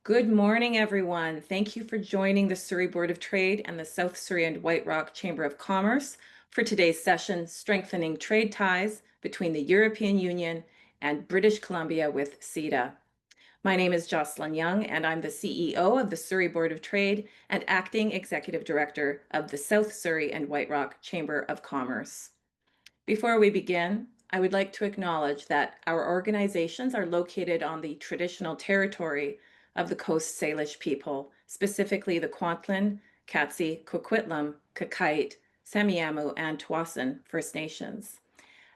Good morning, everyone. Thank you for joining the Surrey Board of Trade and the South Surrey and White Rock Chamber of Commerce for today's session, Strengthening Trade Ties Between the European Union and British Columbia with CETA. My name is Jocelyn Young, and I'm the CEO of the Surrey Board of Trade and Acting Executive Director of the South Surrey and White Rock Chamber of Commerce. Before we begin, I would like to acknowledge that our organizations are located on the traditional territory of the Coast Salish people, specifically the Kwantlen, Katsi, Coquitlam, Kakite, Semiahmoo, and Tsawwassen First Nations.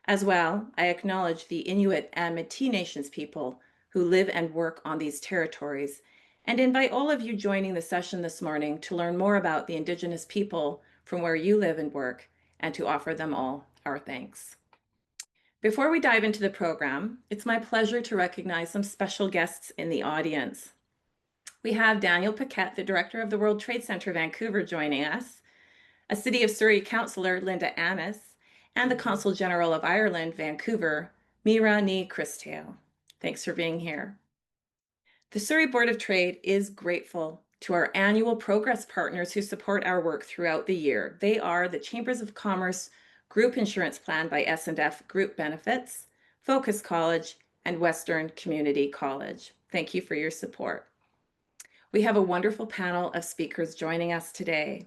As well, I acknowledge the Inuit and Métis Nations people who live and work on these territories, and invite all of you joining the session this morning to learn more about the Indigenous people from where you live and work, and to offer them all our thanks. Before we dive into the program, it's my pleasure to recognize some special guests in the audience. We have Daniel Paquette, the director of the World Trade Center Vancouver, joining us, a City of Surrey councillor, Linda Amis, and the Consul General of Ireland, Vancouver, Mira Ní Christale. Thanks for being here. The Surrey Board of Trade is grateful to our annual progress partners who support our work throughout the year. They are the Chambers of Commerce Group Insurance Plan by S&F Group Benefits, Focus College, and Western Community College. Thank you for your support. We have a wonderful panel of speakers joining us today.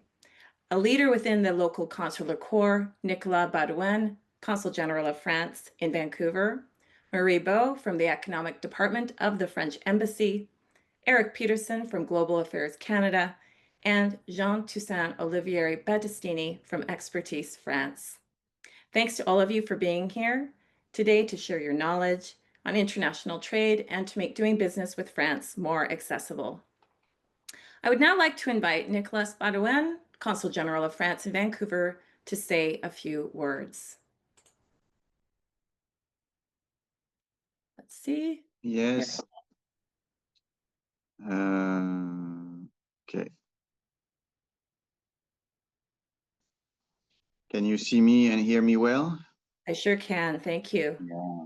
A leader within the local consular corps, Nicolas Baudouin, Consul General of France in Vancouver, Marie Beau from the Economic Department of the French Embassy, Eric Peterson from Global Affairs Canada, and Jean-Toussaint Olivier Battistini from Expertise France. Thanks to all of you for being here today to share your knowledge on international trade and to make doing business with France more accessible. I would now like to invite Nicolas Baudouin, Consul General of France in Vancouver, to say a few words. Let's see. Yes. Okay. Can you see me and hear me well? I sure can. Thank you. Yeah.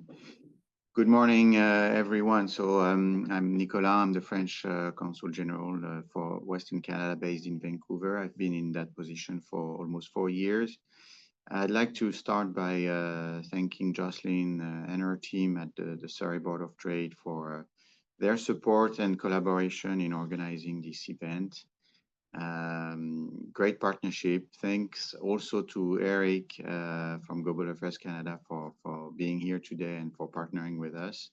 Good morning, everyone. So I'm Nicolas. I'm the French Consul General for Western Canada based in Vancouver. I've been in that position for almost 4 years. I'd like to start by thanking Jocelyn and her team at the Surrey Board of Trade for their support and collaboration in organizing this event. Great partnership. Thanks also to Eric from Global Affairs Canada for being here today and for partnering with us.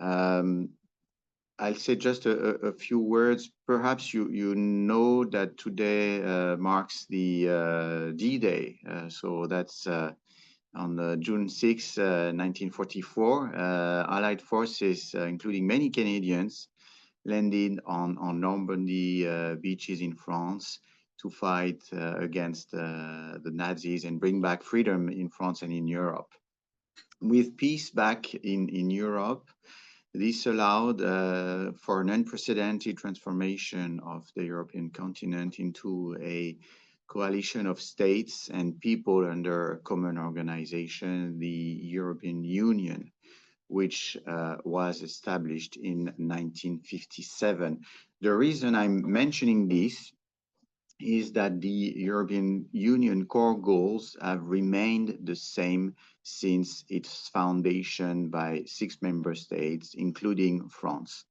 I'll say just a few words. Perhaps you know that today marks the D-Day. So that's on June 6, 1944. Allied forces, including many Canadians, landed on Normandy beaches in France to fight against the Nazis and bring back freedom in France and in Europe. With peace back in Europe, this allowed for an unprecedented transformation of the European continent into a coalition of states and people under a common organization, the European Union, which was established in 1957. The reason I'm mentioning this is that the European Union core goals have remained the same since its foundation by 6 member states, including France.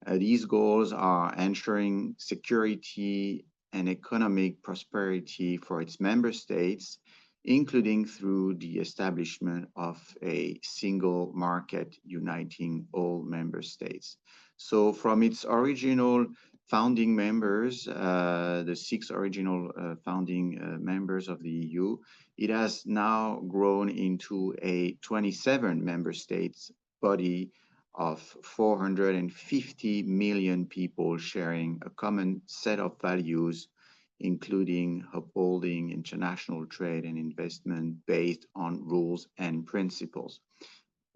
These goals are ensuring security and economic prosperity for its member states, including through the establishment of a single market uniting all member states. So from its original founding members, the 6 original founding members of the EU, it has now grown into a 27 member states body of 450 million people sharing a common set of values, including upholding international trade and investment based on rules and principles.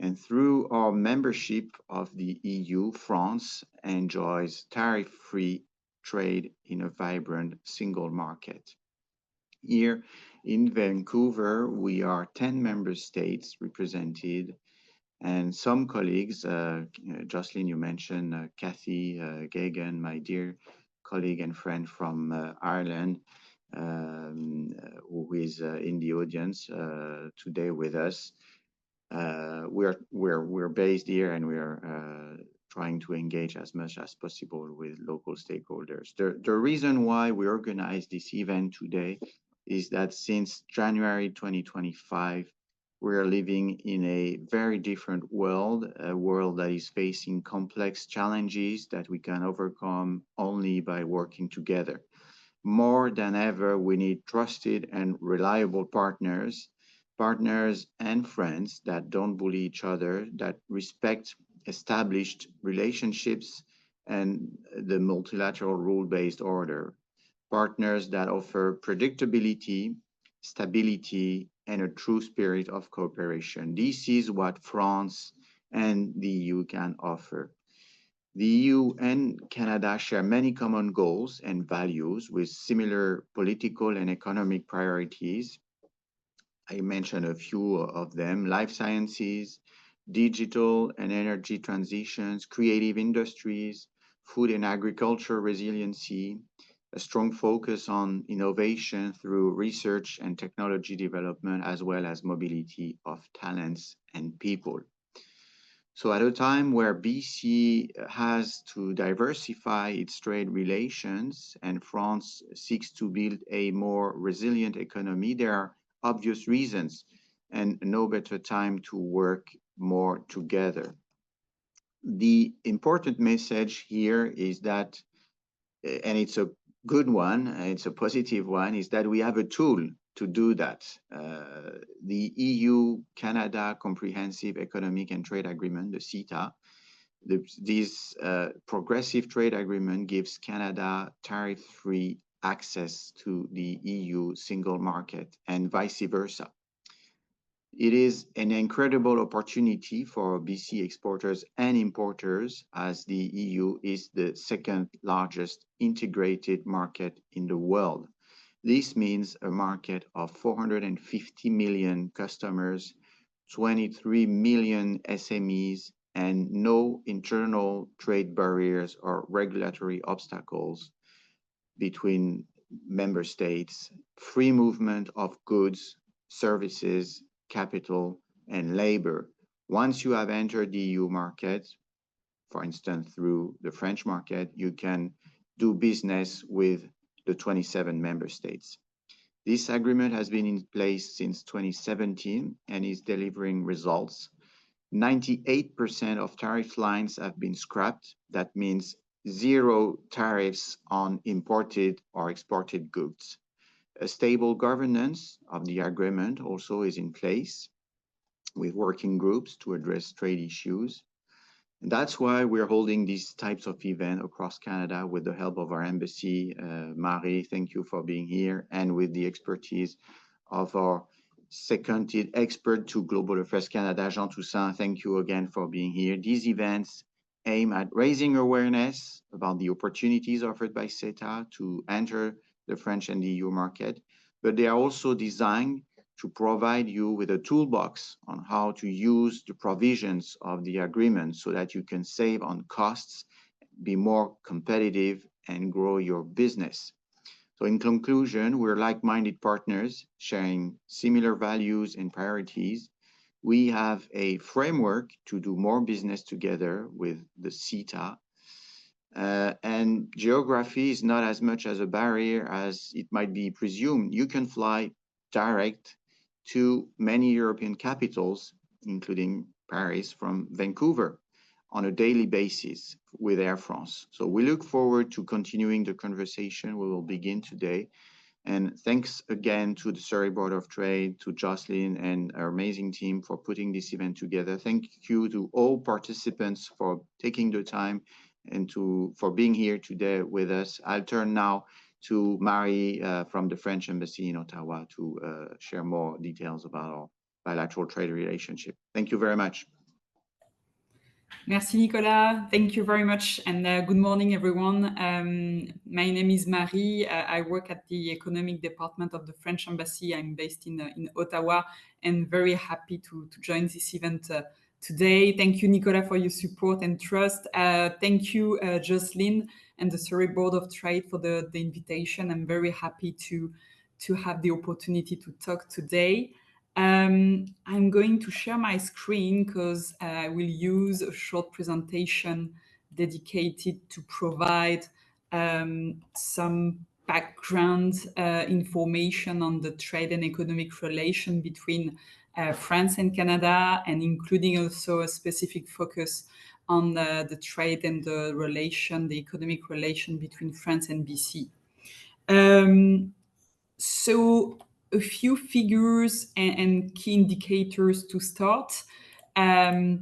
And through our membership of the EU, France enjoys tariff-free trade in a vibrant single market. Here in Vancouver, we are 10 member states represented And some colleagues, Jocelyn, you mentioned Kathy Gagan, my dear colleague and friend from Ireland, who is in the audience today with us. We're based here, and we are trying to engage as much as possible with local stakeholders. The reason why we organize this event today is that since January 2025, we're living in a very different world, a world that is facing complex challenges that we can overcome only by working together. More than ever, we need trusted and reliable partners and friends that don't bully each other, that respect established relationships and the multilateral rule-based order. Partners that offer predictability, stability, and a true spirit of cooperation. This is what France and the EU can offer. The EU and Canada share many common goals and values with similar political and economic priorities. I mentioned a few of them: life sciences, digital and energy transitions, creative industries, food and agriculture resiliency, a strong focus on innovation through research and technology development, as well as mobility of talents and people. So at a time where BC has to diversify its trade relations and France seeks to build a more resilient economy, there are obvious reasons and no better time to work more together. The important message here is that, and it's a good one, it's a positive one, is that we have a tool to do that. The EU-Canada Comprehensive Economic and Trade Agreement, the CETA, this progressive trade agreement gives Canada tariff-free access to the EU single market and vice versa. It is an incredible opportunity for BC exporters and importers, as the EU is the second largest integrated market in the world. This means a market of 450 million customers, 23 million SMEs, and no internal trade barriers or regulatory obstacles between member states, free movement of goods, services, capital, and labor. Once you have entered the EU market, for instance, through the French market, you can do business with the 27 member states. This agreement has been in place since 2017 and is delivering results. 98% of tariff lines have been scrapped. That means zero tariffs on imported or exported goods. A stable governance of the agreement also is in place with working groups to address trade issues. And that's why we're holding these types of events across Canada with the help of our embassy. Marie, thank you for being here, and with the expertise of our seconded expert to Global Affairs Canada, Jean Toussaint. Thank you again for being here. These events aim at raising awareness about the opportunities offered by CETA to enter the French and the EU market, but they are also designed to provide you with a toolbox on how to use the provisions of the agreement so that you can save on costs, be more competitive, and grow your business. So in conclusion, we're like-minded partners sharing similar values and priorities. We have a framework to do more business together with the CETA. And geography is not as much as a barrier as it might be presumed. You can fly direct to many European capitals, including Paris, from Vancouver on a daily basis with Air France. So we look forward to continuing the conversation we will begin today. And thanks again to the Surrey Board of Trade, to Jocelyn and our amazing team for putting this event together. Thank you to all participants for taking the time and for being here today with us. I'll turn now to Marie from the French Embassy in Ottawa to share more details about our bilateral trade relationship. Thank you very much. Merci Nicolas, thank you very much, and good morning everyone. My name is Marie. I work at the Economic Department of the French Embassy. I'm based in Ottawa, and very happy to join this event today. Thank you, Nicolas, for your support and trust. Thank you, Jocelyn and the Surrey Board of Trade for the invitation. I'm very happy to have the opportunity to talk today. I'm going to share my screen because I will use a short presentation dedicated to provide some background information on the trade and economic relation between France and Canada, and including also a specific focus on the trade and the relation, the economic relation between France and BC. So a few figures and key indicators to start. As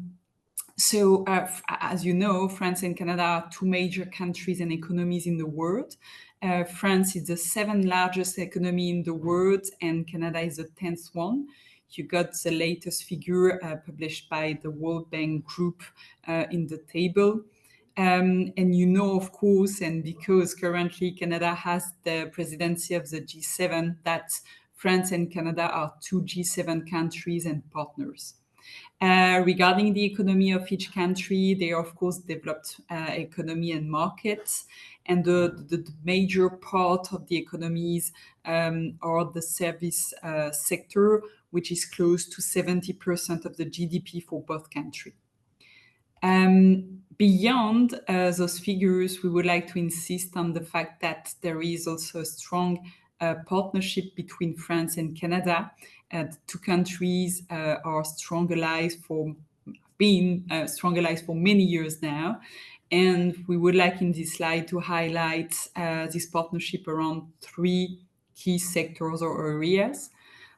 you know, France and Canada are two major countries and economies in the world. France is the 7th largest economy in the world, and Canada is the 10th one. You got the latest figure published by the World Bank Group in the table. And you know, of course, and because currently Canada has the presidency of the G7, that France and Canada are two G7 countries and partners. Regarding the economy of each country, they of course developed economy and markets, and the major part of the economies are the service sector, which is close to 70% of the GDP for both countries. Beyond those figures, we would like to insist on the fact that there is also a strong partnership between France and Canada. The two countries are strong allies for many years now. And we would like in this slide to highlight this partnership around 3 key sectors or areas.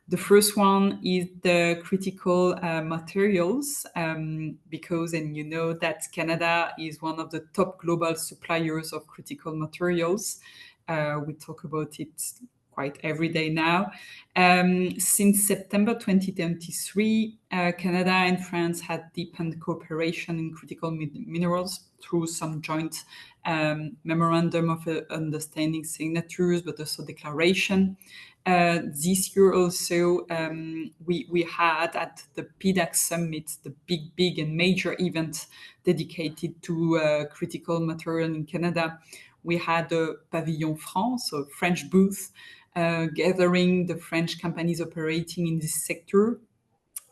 The first one is the critical materials, because, and you know that Canada is one of the top global suppliers of critical materials. We talk about it quite every day now. Since September 2023, Canada and France had deepened cooperation in critical minerals through some joint memorandum of understanding signatures, but also declaration. This year also, we had at the PDAC summit, the big and major event dedicated to critical material in Canada. We had a Pavillon France, so French booth, gathering the French companies operating in this sector,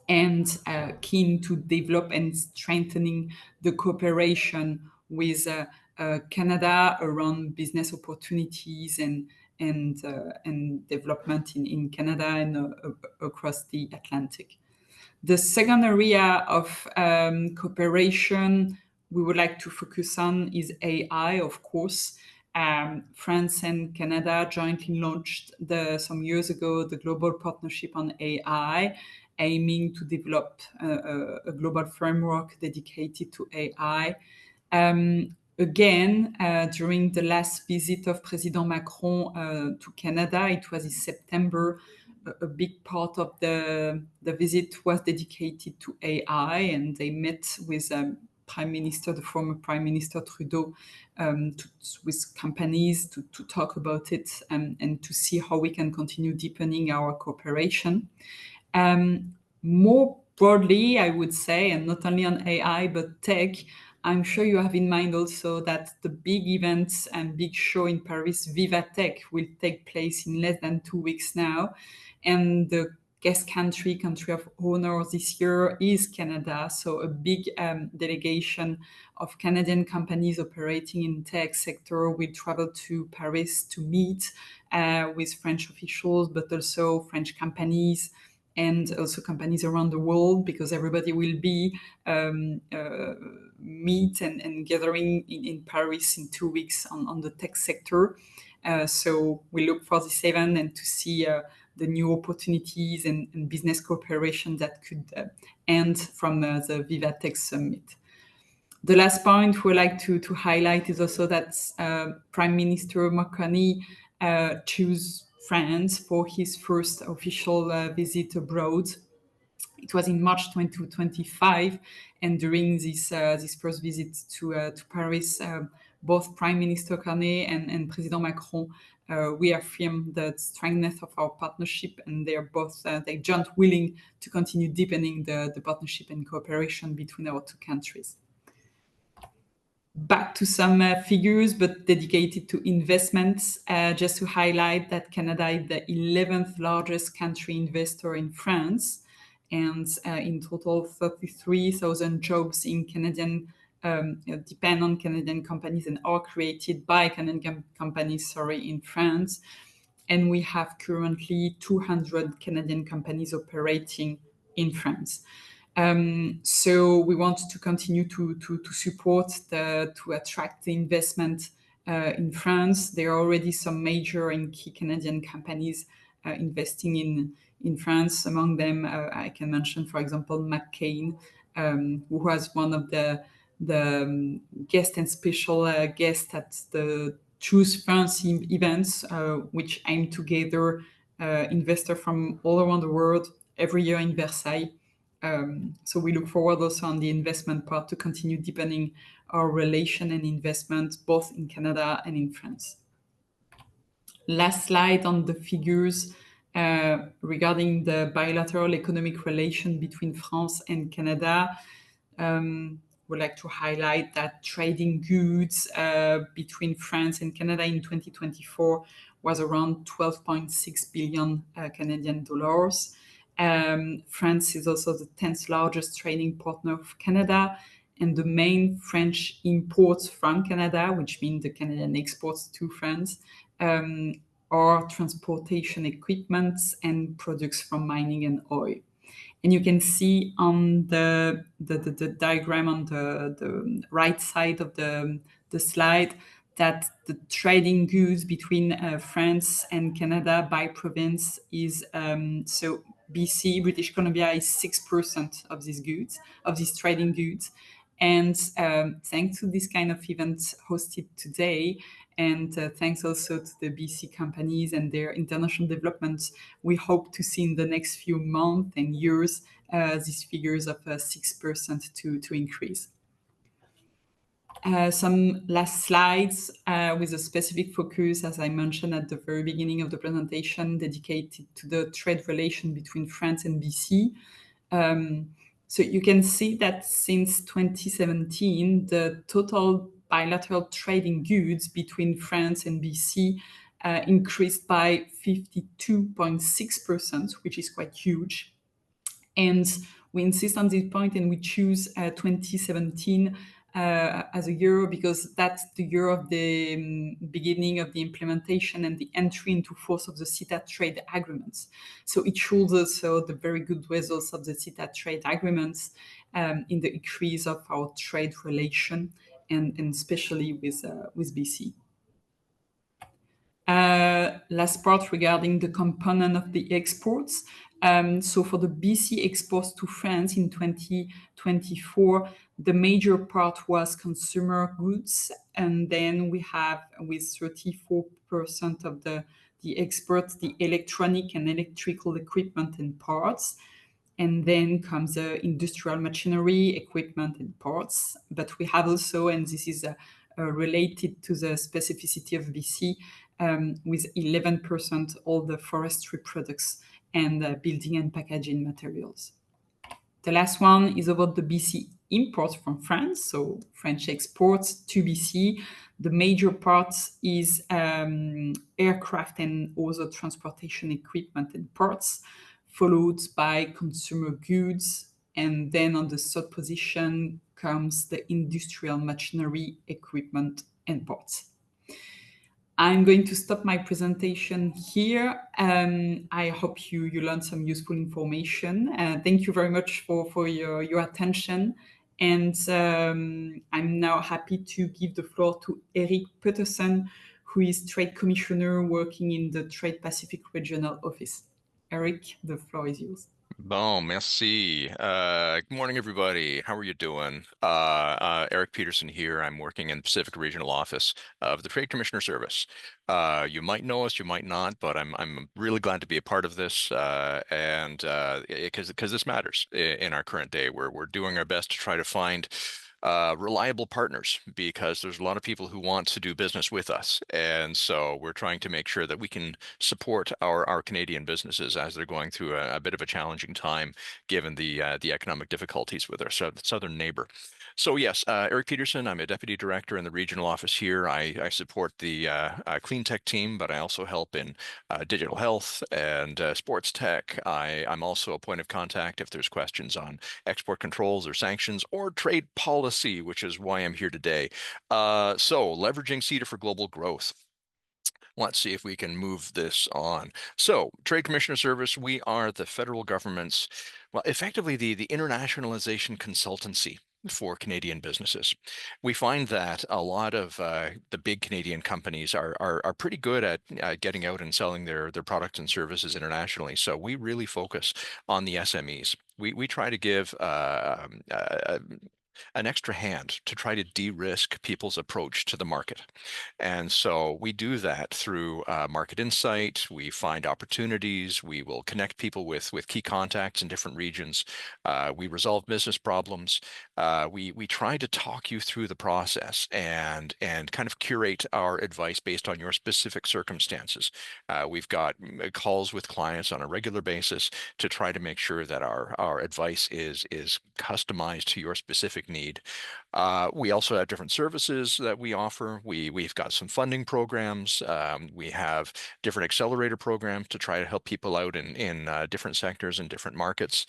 and keen to develop and strengthening the cooperation with Canada around business opportunities and development in Canada and across the Atlantic. The second area of cooperation we would like to focus on is AI, of course. France and Canada jointly launched some years ago the Global Partnership on AI, aiming to develop a global framework dedicated to AI. Again, during the last visit of President Macron to Canada, it was in September, a big part of the visit was dedicated to AI, and they met with the former Prime Minister Trudeau, with companies to talk about it and to see how we can continue deepening our cooperation. More broadly, I would say, and not only on AI, but tech, I'm sure you have in mind also that the big events and big show in Paris, Viva Tech, will take place in less than 2 weeks now. And the guest country of honor this year is Canada. So a big delegation of Canadian companies operating in tech sector will travel to Paris to meet with French officials, but also French companies and also companies around the world, because everybody will be meet and gathering in Paris in 2 weeks on the tech sector. So we look for this event and to see the new opportunities and business cooperation that could end from the Viva Tech Summit. The last point we'd like to highlight is also that Prime Minister Macron chose France for his first official visit abroad. It was in March 2025, and during this first visit to Paris, both Prime Minister Carney and President Macron reaffirmed the strength of our partnership, and they jumped willing to continue deepening the partnership and cooperation between our two countries. Back to some figures, but dedicated to investments, just to highlight that Canada is the 11th largest country investor in France, and in total 33,000 jobs in Canadian depend on Canadian companies and are created by Canadian companies, in France. And we have currently 200 Canadian companies operating in France. So we want to continue to support to attract the investment in France. There are already some major and key Canadian companies investing in France. Among them, I can mention, for example, McCain, who was one of the guest and special guest at the Choose France events, which aim to gather investors from all around the world every year in Versailles. So we look forward also on the investment part to continue deepening our relation and investment both in Canada and in France. Last slide on the figures regarding the bilateral economic relation between France and Canada. Would like to highlight that trading goods between France and Canada in 2024 was around 12.6 billion Canadian dollars. France is also the 10th largest trading partner of Canada, and the main French imports from Canada, which means the Canadian exports to France, are transportation equipments and products from mining and oil. And you can see on the diagram on the right side of the slide that the trading goods between France and Canada by province is so BC, British Columbia, is 6% of these goods, of these trading goods. And thanks to this kind of events hosted today, and thanks also to the BC companies and their international developments, we hope to see in the next few months and years these figures of 6% to increase. Some last slides with a specific focus, as I mentioned at the very beginning of the presentation, dedicated to the trade relation between France and BC. So you can see that since 2017, the total bilateral trading goods between France and BC increased by 52.6%, which is quite huge. And we insist on this point, and we choose 2017 as a year because that's the year of the beginning of the implementation and the entry into force of the CETA trade agreements. So it shows also the very good results of the CETA trade agreements in the increase of our trade relation, and especially with BC. Last part regarding the component of the exports. So for the BC exports to France in 2024, the major part was consumer goods, and then we have with 34% of the exports, the electronic and electrical equipment and parts, and then comes industrial machinery, equipment and parts. But we have also, and this is related to the specificity of BC, with 11% all the forestry products and building and packaging materials. The last one is about the BC imports from France, so French exports to BC. The major part is aircraft and other transportation equipment and parts, followed by consumer goods, and then on the third position comes the industrial machinery, equipment, and parts. I'm going to stop my presentation here. I hope you learned some useful information. Thank you very much for your attention. And I'm now happy to give the floor to Eric Peterson, who is Trade Commissioner working in the Trade Pacific Regional Office. Eric, the floor is yours. Bon, merci. Good morning, everybody. How are you doing? Eric Peterson here. I'm working in the Pacific Regional Office of the Trade Commissioner Service. You might know us, you might not, but I'm really glad to be a part of this, and because this matters in our current day. We're doing our best to try to find reliable partners, because there's a lot of people who want to do business with us. And so we're trying to make sure that we can support our Canadian businesses as they're going through a bit of a challenging time, given the economic difficulties with our southern neighbor. So yes, Eric Peterson, I'm a deputy director in the regional office here. I support the clean tech team, but I also help in digital health and sports tech. I'm also a point of contact if there's questions on export controls or sanctions or trade policy, which is why I'm here today. So leveraging CETA for global growth. Let's see if we can move this on. So, Trade Commissioner Service, we are the federal government's, well, effectively the internationalization consultancy for Canadian businesses. We find that a lot of the big Canadian companies are pretty good at getting out and selling their products and services internationally. So we really focus on the SMEs. We try to give an extra hand to try to de-risk people's approach to the market. And so we do that through market insight. We find opportunities. We will connect people with key contacts in different regions. We resolve business problems. We try to talk you through the process and kind of curate our advice based on your specific circumstances. We've got calls with clients on a regular basis to try to make sure that our advice is customized to your specific need. We also have different services that we offer. We've got some funding programs. We have different accelerator programs to try to help people out in different sectors and different markets.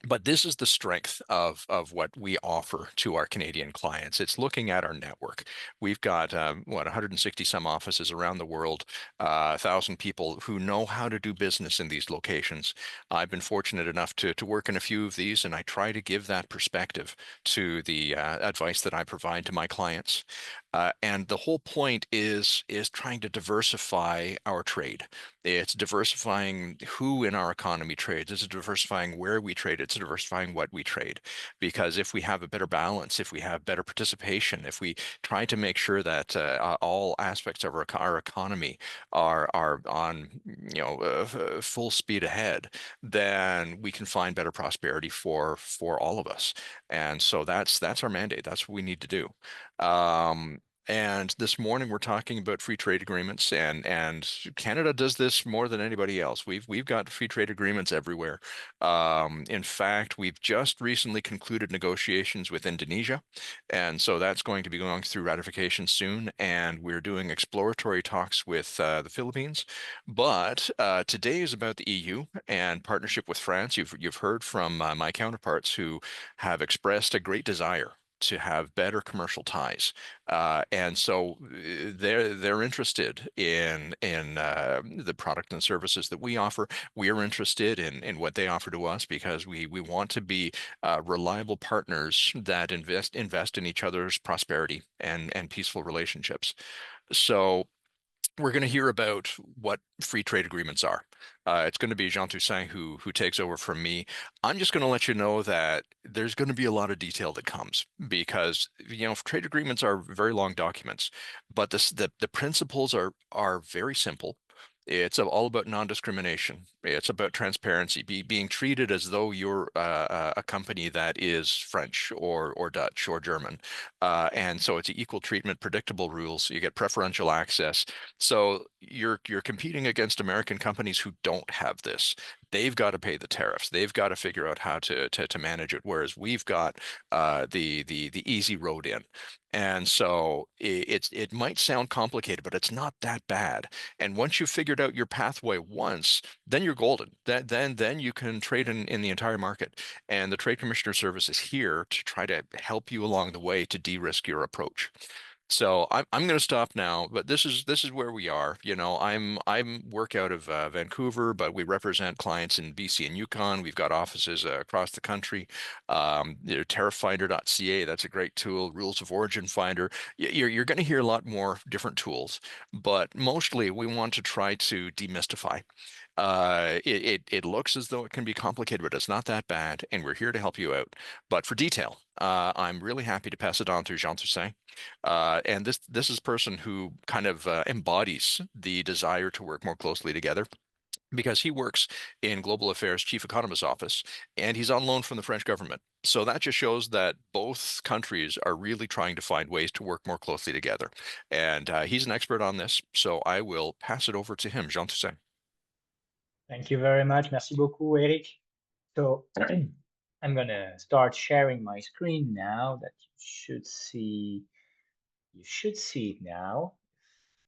But this is the strength of what we offer to our Canadian clients. It's looking at our network. We've got 160 some offices around the world, 1,000 people who know how to do business in these locations. I've been fortunate enough to work in a few of these, and I try to give that perspective to the advice that I provide to my clients. And the whole point is trying to diversify our trade. It's diversifying who in our economy trades. It's diversifying where we trade. It's diversifying what we trade. Because if we have a better balance, if we have better participation, if we try to make sure that all aspects of our economy are on full speed ahead, then we can find better prosperity for all of us. And so that's our mandate. That's what we need to do. And this morning we're talking about free trade agreements, and Canada does this more than anybody else. We've got free trade agreements everywhere. In fact, we've just recently concluded negotiations with Indonesia, and so that's going to be going through ratification soon. And we're doing exploratory talks with the Philippines. But today is about the EU and partnership with France. You've heard from my counterparts who have expressed a great desire to have better commercial ties, and so they're interested in the product and services that we offer. We are interested in what they offer to us because we want to be reliable partners that invest in each other's prosperity and peaceful relationships. So we're going to hear about what free trade agreements are. It's going to be Jean Toussaint who takes over from me. I'm just going to let you know that there's going to be a lot of detail that comes because trade agreements are very long documents, but the principles are very simple. It's all about non-discrimination. It's about transparency, being treated as though you're a company that is French or Dutch or German. And so it's equal treatment, predictable rules. You get preferential access. So you're competing against American companies who don't have this. They've got to pay the tariffs. They've got to figure out how to manage it. Whereas we've got the easy road in. And so it might sound complicated, but it's not that bad. And once you've figured out your pathway once, then you're golden. Then you can trade in the entire market. And the Trade Commissioner Service is here to try to help you along the way to de-risk your approach. So I'm going to stop now, but this is where we are. I'm work out of Vancouver, but we represent clients in BC and Yukon. We've got offices across the country. Tarifffinder.ca, that's a great tool. Rules of Origin Finder. You're going to hear a lot more different tools, but mostly we want to try to demystify. It looks as though it can be complicated, but it's not that bad, and we're here to help you out. But for detail, I'm really happy to pass it on to Jean Toussaint. And this is a person who kind of embodies the desire to work more closely together. because he works in Global Affairs Chief Economist's office, and he's on loan from the French government. So that just shows that both countries are really trying to find ways to work more closely together. And he's an expert on this, so I will pass it over to him. Jean Toussaint. Thank you very much. Merci beaucoup, Eric. So I'm gonna start sharing my screen now that you should see. You should see it now.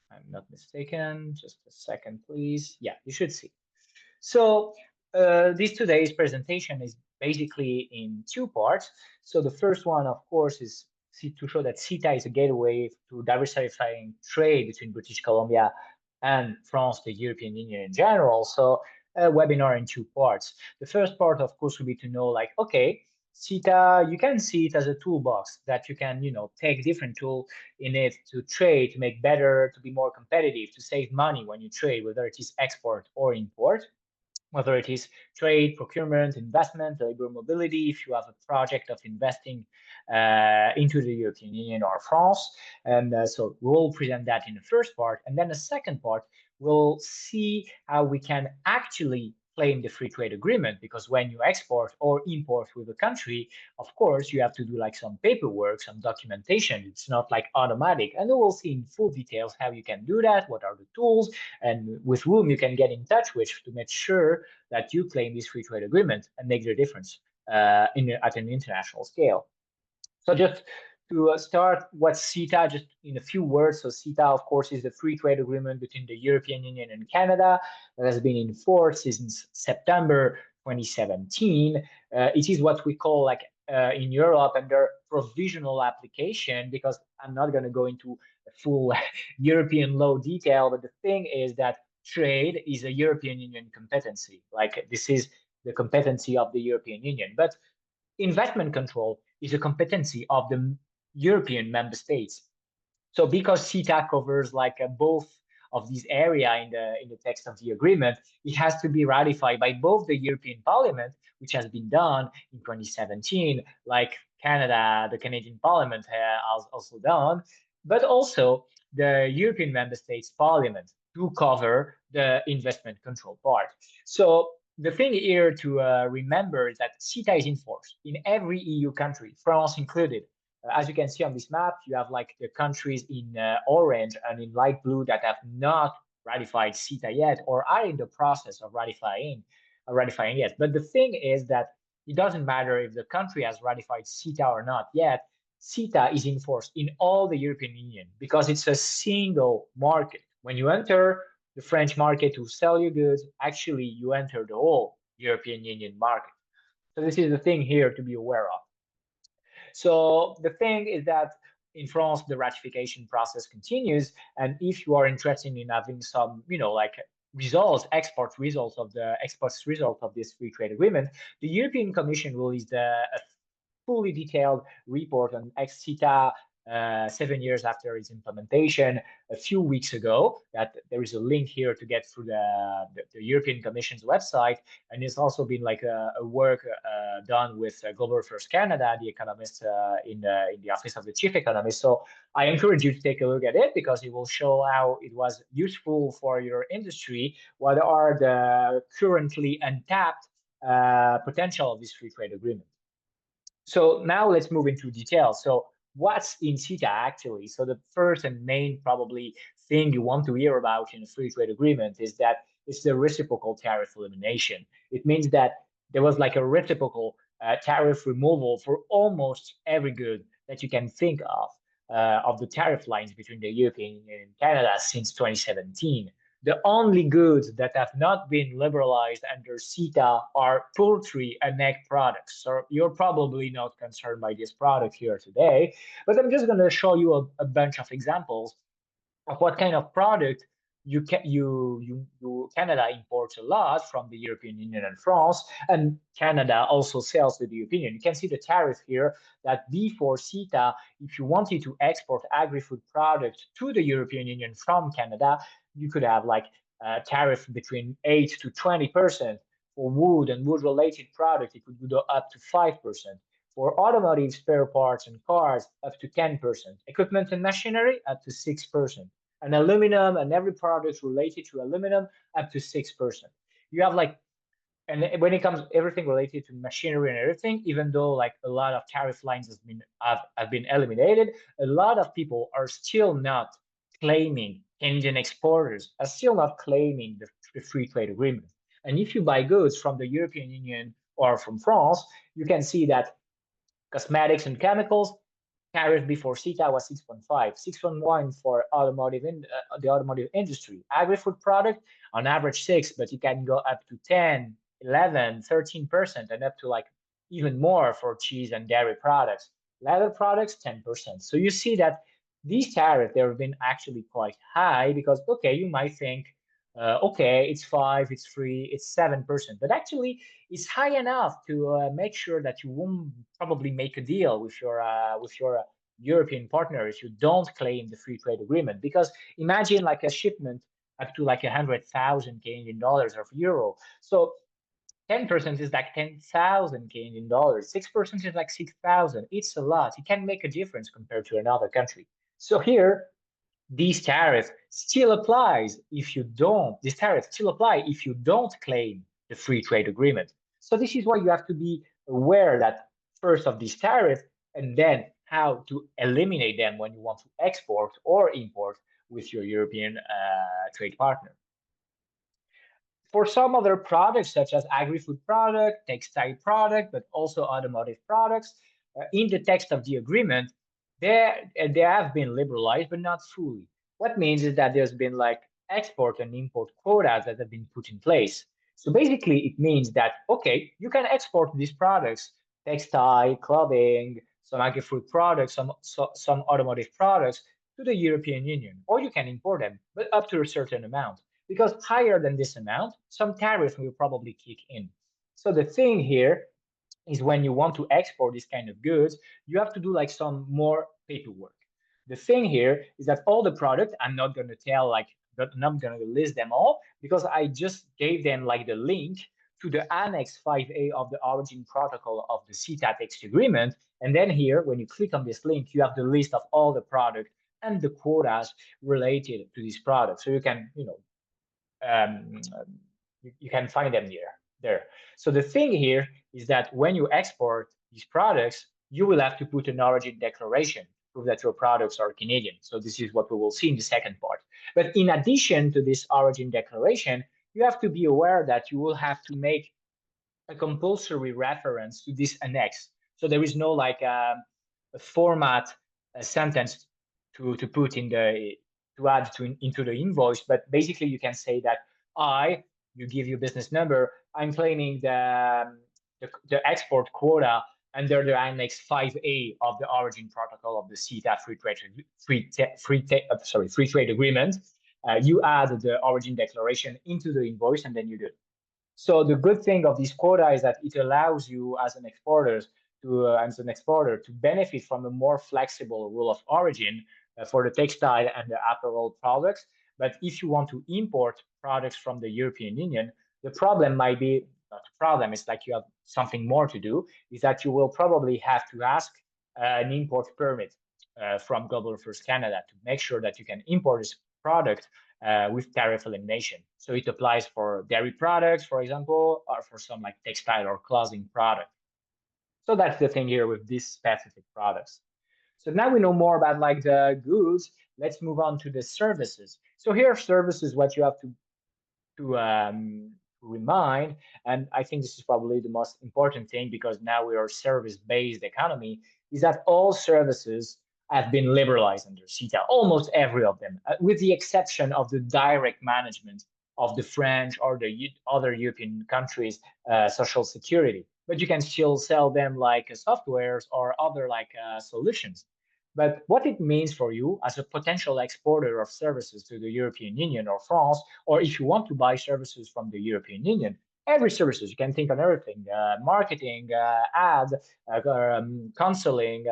If I'm not mistaken. Just a second, please. Yeah, you should see. So this today's presentation is basically in two parts. So the first one, of course, is to show that CETA is a gateway to diversifying trade between British Columbia and France, the European Union in general. So a webinar in two parts. The first part, of course, will be to know, like, okay, CETA, you can see it as a toolbox that you can, take different tools in it to trade, to make better, to be more competitive, to save money when you trade, whether it is export or import, whether it is trade, procurement, investment, labor mobility, if you have a project of investing into the European Union or France. And so we'll present that in the first part. And then the second part, we'll see how we can actually claim the free trade agreement, because when you export or import with a country, of course, you have to do like some paperwork, some documentation. It's not like automatic. And we'll see in full details how you can do that, what are the tools, and with whom you can get in touch with to make sure that you claim this free trade agreement and make the difference at an international scale. So just to start, what's CETA, just in a few words. So CETA, of course, is the free trade agreement between the European Union and Canada that has been in force since September 2017. It is what we call, like, in Europe, under provisional application, because I'm not going to go into a full European law detail, but the thing is that trade is a European Union competency. Like, this is the competency of the European Union. But investment control is a competency of the European member states. So because CETA covers like both of these area in the text of the agreement, it has to be ratified by both the European Parliament, which has been done in 2017, like Canada, the Canadian Parliament has also done, but also the European member states Parliament to cover the investment control part. So the thing here to remember is that CETA is in force in every EU country, France included. As you can see on this map, you have like the countries in orange and in light blue that have not ratified CETA yet, or are in the process of ratifying yet. But the thing is that it doesn't matter if the country has ratified CETA or not yet. CETA is in force in all the European Union because it's a single market. When you enter the French market to sell your goods, actually you enter the whole European Union market. So this is the thing here to be aware of. So the thing is that in France, the ratification process continues. And if you are interested in having some, like results, export results of this free trade agreement, the European Commission released a fully detailed report on CETA 7 years after its implementation a few weeks ago. That there is a link here to get through the European Commission's website, and it's also been like a work done with Global Affairs Canada, the economist in the office of the chief economist. So I encourage you to take a look at it because it will show how it was useful for your industry. What are the currently untapped potential of this free trade agreement? So now let's move into detail. So what's in CETA actually? So the first and main probably thing you want to hear about in a free trade agreement is that it's the reciprocal tariff elimination. It means that there was like a reciprocal tariff removal for almost every good that you can think of the tariff lines between the European Union and Canada since 2017. The only goods that have not been liberalized under CETA are poultry and egg products. So you're probably not concerned by this product here today, but I'm just going to show you a bunch of examples of what kind of product Canada imports a lot from the European Union and France, and Canada also sells to the European Union. You can see the tariff here that before CETA, if you wanted to export agri-food products to the European Union from Canada, you could have like a tariff between 8 to 20%. For wood and wood-related products, it could go up to 5%. For automotive spare parts and cars, up to 10%. Equipment and machinery, up to 6%. And aluminum and every product related to aluminum, up to 6%. you have like, and when it comes everything related to machinery and everything, even though like a lot of tariff lines have been eliminated, a lot of people are still not claiming, Canadian exporters are still not claiming the free trade agreement. And if you buy goods from the European Union or from France, you can see that cosmetics and chemicals, tariff before CETA was 6.5, 6.1 for the automotive industry. Agri-food product, on average 6, but it can go up to 10, 11, 13%, and up to like even more for cheese and dairy products. Leather products, 10%. So you see that these tariffs, they've been actually quite high because, okay, you might think, okay, it's 5, it's 3, it's 7%, but actually it's high enough to make sure that you won't probably make a deal with your European partner if you don't claim the free trade agreement. Because imagine like a shipment up to like 100,000 Canadian dollars or euro. So 10% is like 10,000 Canadian dollars. 6% is like 6,000. It's a lot. It can make a difference compared to another country. So here, these tariff still applies if you don't, this tariff still apply if you don't claim the free trade agreement. So this is why you have to be aware that first of this tariff and then how to eliminate them when you want to export or import with your European trade partner. For some other products, such as agri-food product, textile product, but also automotive products, in the text of the agreement, they have been liberalized, but not fully. What means is that there's been like export and import quotas that have been put in place. So basically, it means that, okay, you can export these products, textile, clothing, some agri-food products, some automotive products to the European Union, or you can import them, but up to a certain amount. Because higher than this amount, some tariff will probably kick in. So the thing here is when you want to export this kind of goods, you have to do like some more paperwork. The thing here is that all the product, I'm not going to tell like, I'm not going to list them all because I just gave them like the link to the Annex 5A of the Origin Protocol of the CETA text agreement. And then here, when you click on this link, you have the list of all the product and the quotas related to this product. So you can, you can find them there. So the thing here is that when you export these products, you will have to put an origin declaration to prove that your products are Canadian. So this is what we will see in the second part. But in addition to this origin declaration, you have to be aware that you will have to make a compulsory reference to this annex. So there is no like a format, a sentence to put in the to add into the invoice, but basically you can say that you give your business number, I'm claiming the export quota under the Annex 5A of the Origin Protocol of the CETA free trade agreement. You add the origin declaration into the invoice and then you do it. So the good thing of this quota is that it allows you as an exporter to benefit from a more flexible rule of origin for the textile and the apparel products. But if you want to import products from the European Union, the problem might be, not a problem, it's like you have something more to do, is that you will probably have to ask an import permit from Global First Canada to make sure that you can import this product with tariff elimination. So it applies for dairy products, for example, or for some like textile or clothing product. So that's the thing here with these specific products. So now we know more about like the goods. Let's move on to the services. So here, services, what you have to remind, and I think this is probably the most important thing because now we are a service-based economy, is that all services have been liberalized under CETA, almost every of them, with the exception of the direct management of the French or the other European countries' social security. But you can still sell them like softwares or other like solutions. But what it means for you as a potential exporter of services to the European Union or France, or if you want to buy services from the European Union, every services, you can think on everything, marketing, ad, counseling,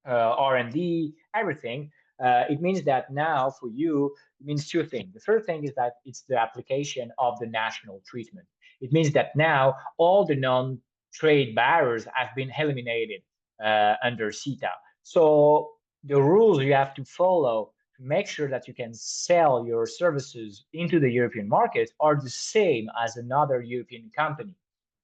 R&D, everything. It means that now for you, it means two things. The first thing is that it's the application of the national treatment. It means that now all the non-trade barriers have been eliminated under CETA. So the rules you have to follow to make sure that you can sell your services into the European market are the same as another European company.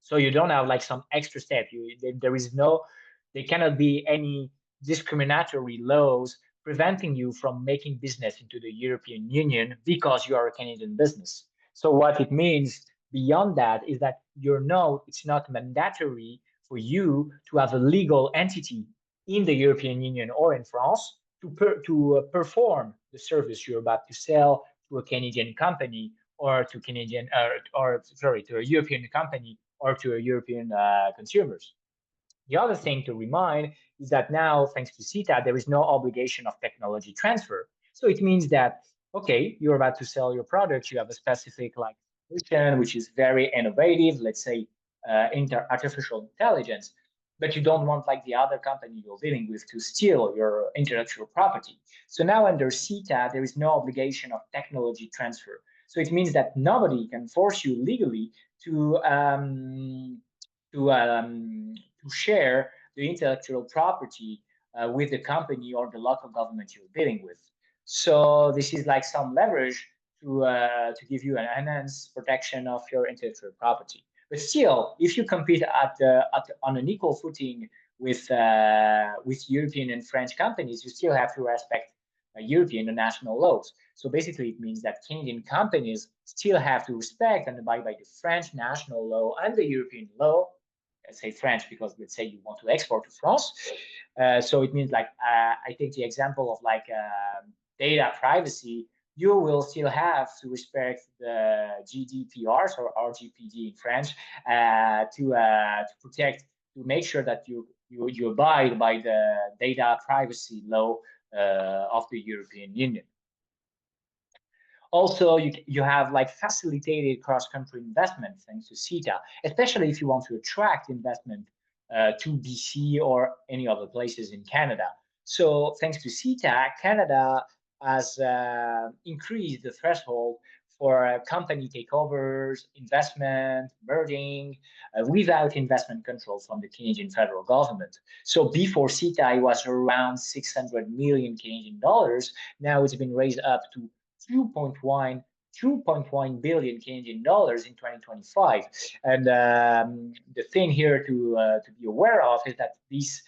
So you don't have like some extra step. There cannot be any discriminatory laws preventing you from making business into the European Union because you are a Canadian business. So what it means beyond that is that it's not mandatory for you to have a legal entity in the European Union or in France to perform the service you're about to sell to a Canadian company or to to a European company or to a European consumers. The other thing to remind is that now, thanks to CETA, there is no obligation of technology transfer. So it means that, okay, you're about to sell your product, you have a specific like solution, which is very innovative, let's say artificial intelligence, but you don't want like the other company you're dealing with to steal your intellectual property. So now under CETA, there is no obligation of technology transfer. So it means that nobody can force you legally to share the intellectual property with the company or the local government you're dealing with. So this is like some leverage to give you an enhanced protection of your intellectual property. But still, if you compete on an equal footing with European and French companies, you still have to respect European and national laws. So basically, it means that Canadian companies still have to respect and abide by the French national law and the European law. Let's say French because let's say you want to export to France. So it means like I take the example of like data privacy. You will still have to respect the GDPRs or RGPD in French to protect, to make sure that you abide by the data privacy law of the European Union. Also, you have like facilitated cross-country investment thanks to CETA, especially if you want to attract investment to BC or any other places in Canada. So thanks to CETA, Canada has increased the threshold for company takeovers, investment, merging, without investment control from the Canadian federal government. So before CETA, it was around 600 million Canadian dollars. Now it's been raised up to 2.1 billion Canadian dollars in 2025. And the thing here to be aware of is that this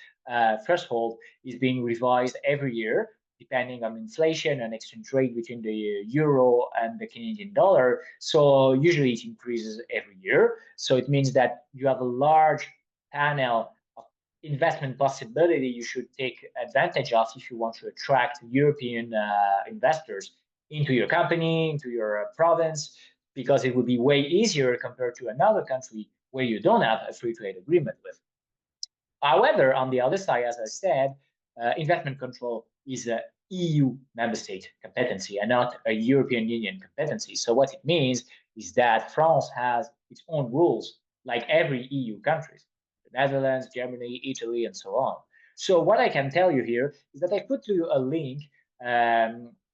threshold is being revised every year, depending on inflation and exchange rate between the euro and the Canadian dollar. So usually it increases every year. So it means that you have a large panel of investment possibility you should take advantage of if you want to attract European investors into your company, into your province, because it would be way easier compared to another country where you don't have a free trade agreement with. However, on the other side, as I said, investment control is a EU member state competency and not a European Union competency. So what it means is that France has its own rules, like every EU country, the Netherlands, Germany, Italy, and so on. So what I can tell you here is that I put you a link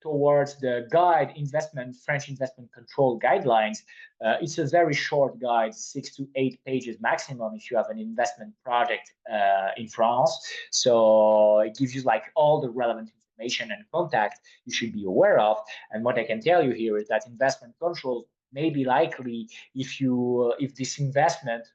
towards the French investment control guidelines. It's a very short guide, 6 to 8 pages maximum if you have an investment project in France. So it gives you like all the relevant information and contact you should be aware of. And what I can tell you here is that investment control may be likely if this investment,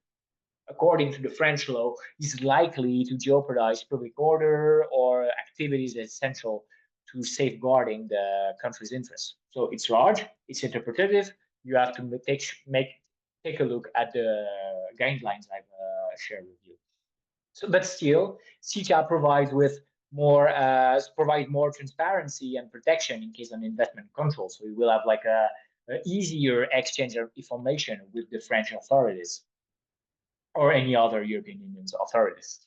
according to the French law, is likely to jeopardize public order or activities essential to safeguarding the country's interests. So it's large, it's interpretative. You have to take a look at the guidelines I've shared with you. So, but still, CETA provides more transparency and protection in case of investment control. So we will have like a easier exchange of information with the French authorities or any other European Union's authorities.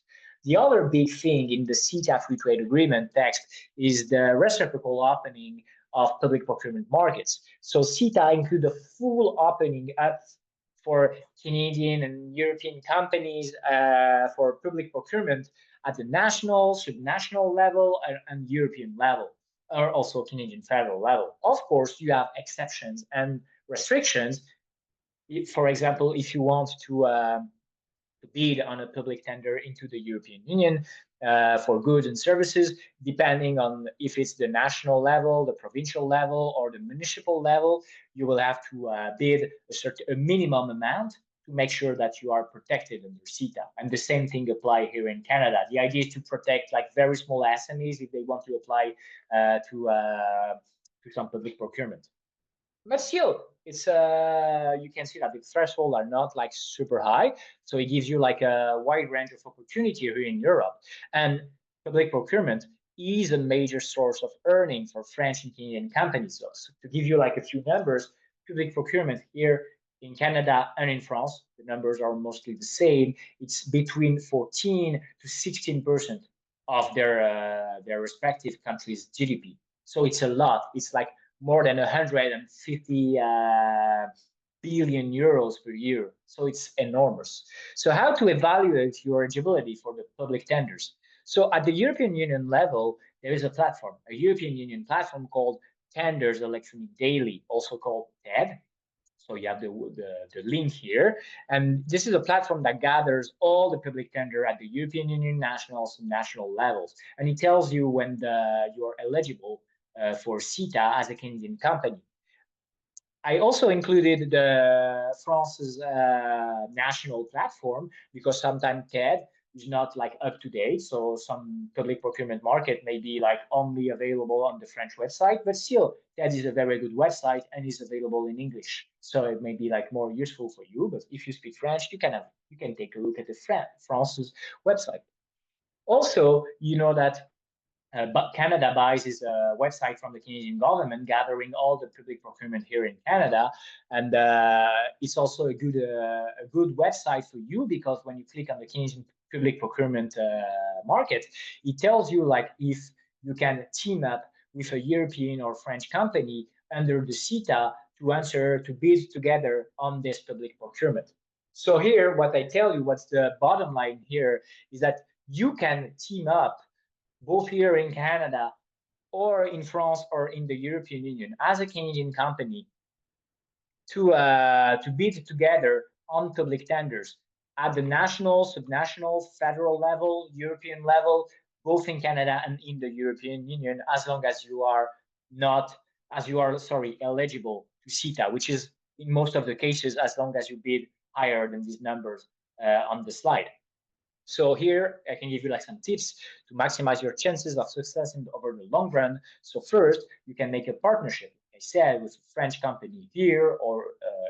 The other big thing in the CETA Free Trade Agreement text is the reciprocal opening of public procurement markets. So CETA includes a full opening up for Canadian and European companies for public procurement at the national, subnational level, and European level, or also Canadian federal level. Of course, you have exceptions and restrictions. For example, if you want to bid on a public tender into the European Union, for goods and services, depending on if it's the national level, the provincial level, or the municipal level. You will have to bid a minimum amount to make sure that you are protected under CETA. And the same thing apply here in Canada. The idea is to protect like very small SMEs if they want to apply to some public procurement. But still, it's you can see that the thresholds are not like super high, so it gives you like a wide range of opportunity here in Europe. And public procurement is a major source of earning for French and Canadian companies. So to give you like a few numbers, public procurement here in Canada and in France, the numbers are mostly the same. It's between 14 to 16% of their respective countries' GDP. So it's a lot. It's like more than 150 billion euros per year. So it's enormous. So how to evaluate your eligibility for the public tenders? So at the European Union level, there is a platform, a European Union platform called Tenders Electronic Daily, also called TED. So you have the link here. And this is a platform that gathers all the public tender at the European Union, nationals, and national levels. And it tells you when you are eligible for CETA as a Canadian company. I also included the France's national platform because sometimes TED is not like up to date. So some public procurement market may be like only available on the French website, but still TED is a very good website and is available in English. So it may be like more useful for you. But if you speak French, you can take a look at the France's website. Also, you know that but Canada Buys is a website from the Canadian government gathering all the public procurement here in Canada, and it's also a good website for you because when you click on the Canadian public procurement market, it tells you like if you can team up with a European or French company under the CETA to bid together on this public procurement. So here, what I tell you, what's the bottom line here is that you can team up both here in Canada or in France or in the European Union as a Canadian company to bid together on public tenders at the national, subnational, federal level, European level, both in Canada and in the European Union, as long as you are eligible to CETA, which is in most of the cases, as long as you bid higher than these numbers on the slide. So here I can give you like some tips to maximize your chances of success over the long run. So first, you can make a partnership, like I said, with a French company here or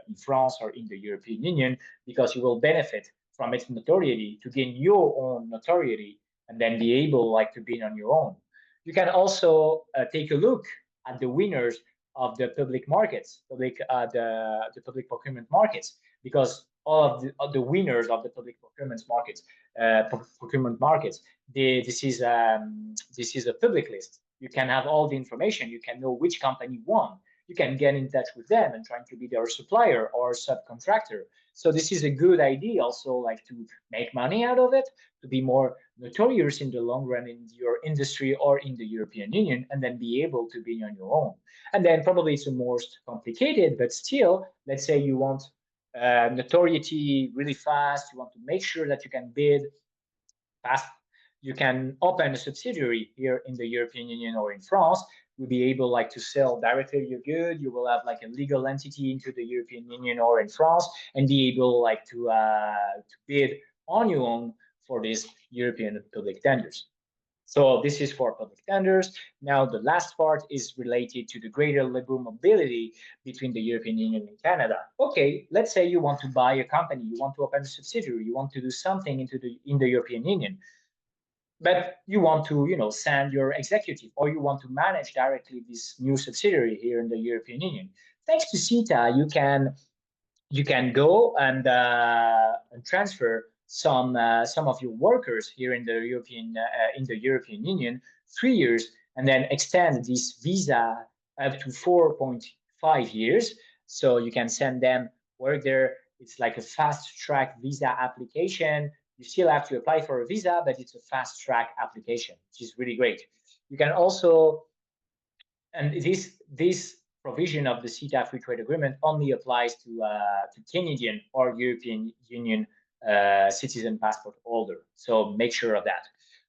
in France or in the European Union, because you will benefit from its notoriety to gain your own notoriety and then be able like to bid on your own. You can also take a look at the winners of the public markets, the public procurement markets, because all of the winners of the public procurement markets, this is a public list. You can have all the information. You can know which company won. You can get in touch with them and trying to be their supplier or subcontractor. So this is a good idea also, like to make money out of it, to be more notorious in the long run in your industry or in the European Union, and then be able to be on your own. And then probably it's the most complicated, but still, let's say you want notoriety really fast. You want to make sure that you can bid fast. You can open a subsidiary here in the European Union or in France. You'll be able like to sell directly your good. You will have like a legal entity into the European Union or in France and be able like to bid on your own for these European public tenders. So this is for public tenders. Now, the last part is related to the greater labor mobility between the European Union and Canada. Okay, let's say you want to buy a company, you want to open a subsidiary, you want to do something in the European Union, but you want to, send your executive or you want to manage directly this new subsidiary here in the European Union. Thanks to CETA, you can go and transfer some of your workers here in the European Union 3 years, and then extend this visa up to 4.5 years. So you can send them work there. It's like a fast track visa application. You still have to apply for a visa, but it's a fast track application, which is really great. You can also, and this provision of the CETA Free Trade Agreement only applies to Canadian or European Union citizen passport holder. So make sure of that.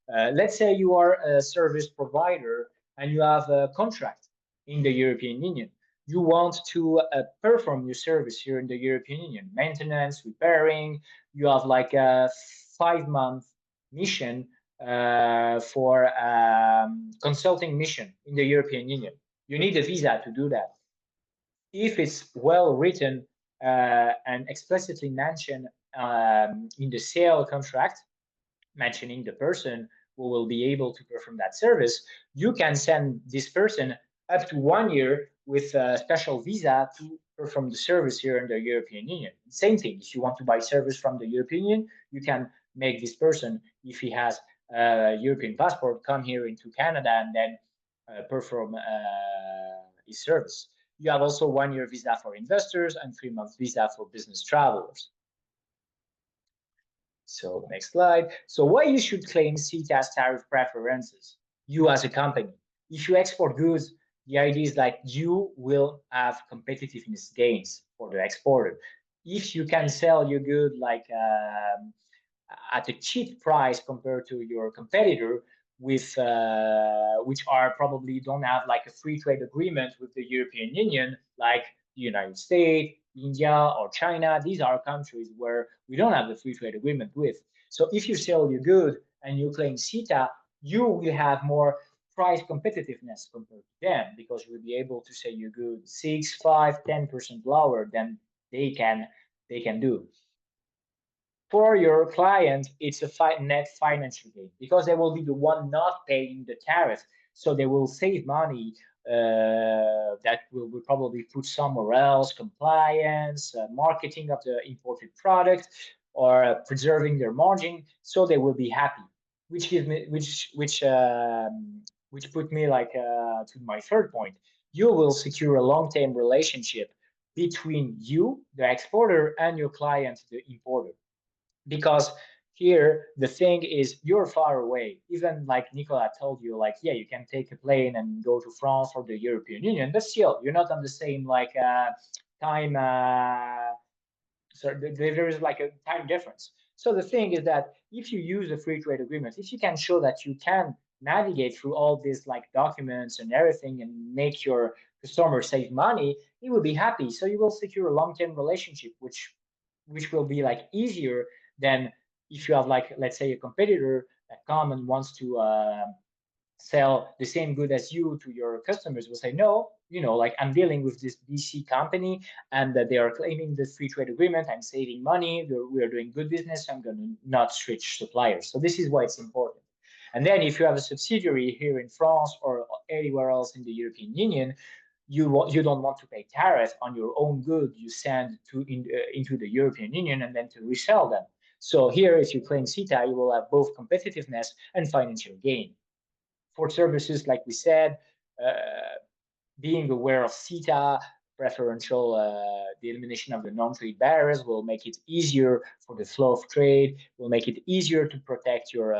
Let's say you are a service provider and you have a contract in the European Union. You want to perform your service here in the European Union, maintenance, repairing. You have like a 5-month mission for consulting mission in the European Union. You need a visa to do that. If it's well written and explicitly mentioned in the sale contract, mentioning the person who will be able to perform that service, you can send this person up to 1 year with a special visa to perform the service here in the European Union. Same thing, if you want to buy service from the European Union, you can make this person, if he has a European passport, come here into Canada and then perform his service. You have also 1 year visa for investors and 3-month visa for business travelers. So next slide. So why you should claim CETA's tariff preferences, you as a company. If you export goods, the idea is like you will have competitiveness gains for the exporter. If you can sell your good like at a cheap price compared to your competitor, with which are probably don't have like a free trade agreement with the European Union, like the United States, India, or China. These are countries where we don't have a free trade agreement with. So if you sell your good and you claim CETA, you will have more price competitiveness compared to them, because you will be able to sell your good 6, 5, 10% lower than they can do. For your client, it's a net financial gain, because they will be the one not paying the tariff. So they will save money that will probably put somewhere else, compliance, marketing of the imported product, or preserving their margin. So they will be happy, which gives me, which put me like to my third point. You will secure a long-term relationship between you, the exporter, and your client, the importer. Because here the thing is, you're far away. Even like Nicola told you, like, yeah, you can take a plane and go to France or the European Union, but still you're not on the same like time so there is like a time difference. So the thing is that if you use a free trade agreement, if you can show that you can navigate through all these like documents and everything and make your customer save money, he will be happy. So you will secure a long-term relationship, which will be like easier than if you have like, let's say, a competitor that come and wants to sell the same good as you to your customers. Will say, no, like, I'm dealing with this BC company and that they are claiming this free trade agreement. I'm saving money. We are doing good business. I'm going to not switch suppliers. So this is why it's important. And then if you have a subsidiary here in France or anywhere else in the European Union, you don't want to pay tariff on your own good you send into the European Union and then to resell them. So here, if you claim CETA, you will have both competitiveness and financial gain. For services, like we said, being aware of CETA, preferential, the elimination of the non-trade barriers will make it easier for the flow of trade, will make it easier to protect your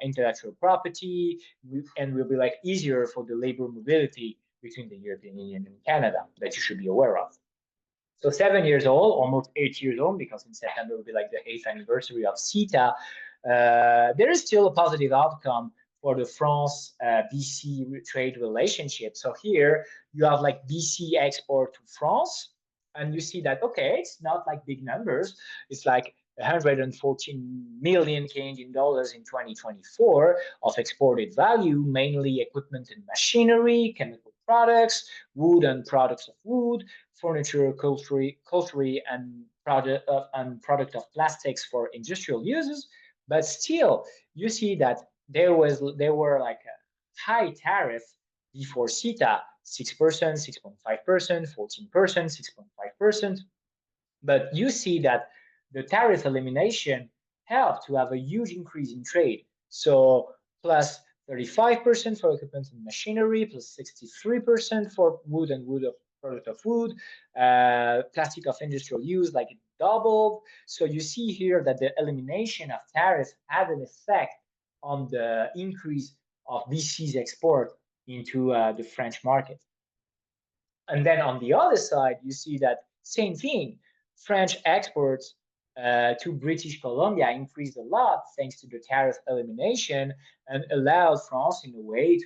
intellectual property, and will be like easier for the labor mobility between the European Union and Canada that you should be aware of. So 7 years old, almost 8 years old, because in September will be like the 8th anniversary of CETA. There is still a positive outcome for the France-BC trade relationship. So here you have like BC export to France, and you see that, okay, it's not like big numbers. It's like 114 million Canadian dollars in 2024 of exported value, mainly equipment and machinery, chemical products, wood and products of wood, furniture, cutlery, and product of plastics for industrial uses. But still, you see that there were like a high tariff before CETA, 6%, 6.5%, 14%, 6.5%. But you see that the tariff elimination helped to have a huge increase in trade. So plus 35% for equipment and machinery, plus 63% for wood and product of wood, plastic of industrial use, like it doubled. So you see here that the elimination of tariffs had an effect on the increase of BC's export into the French market. And then on the other side, you see that same thing. French exports to British Columbia increased a lot thanks to the tariff elimination, and allowed France in a way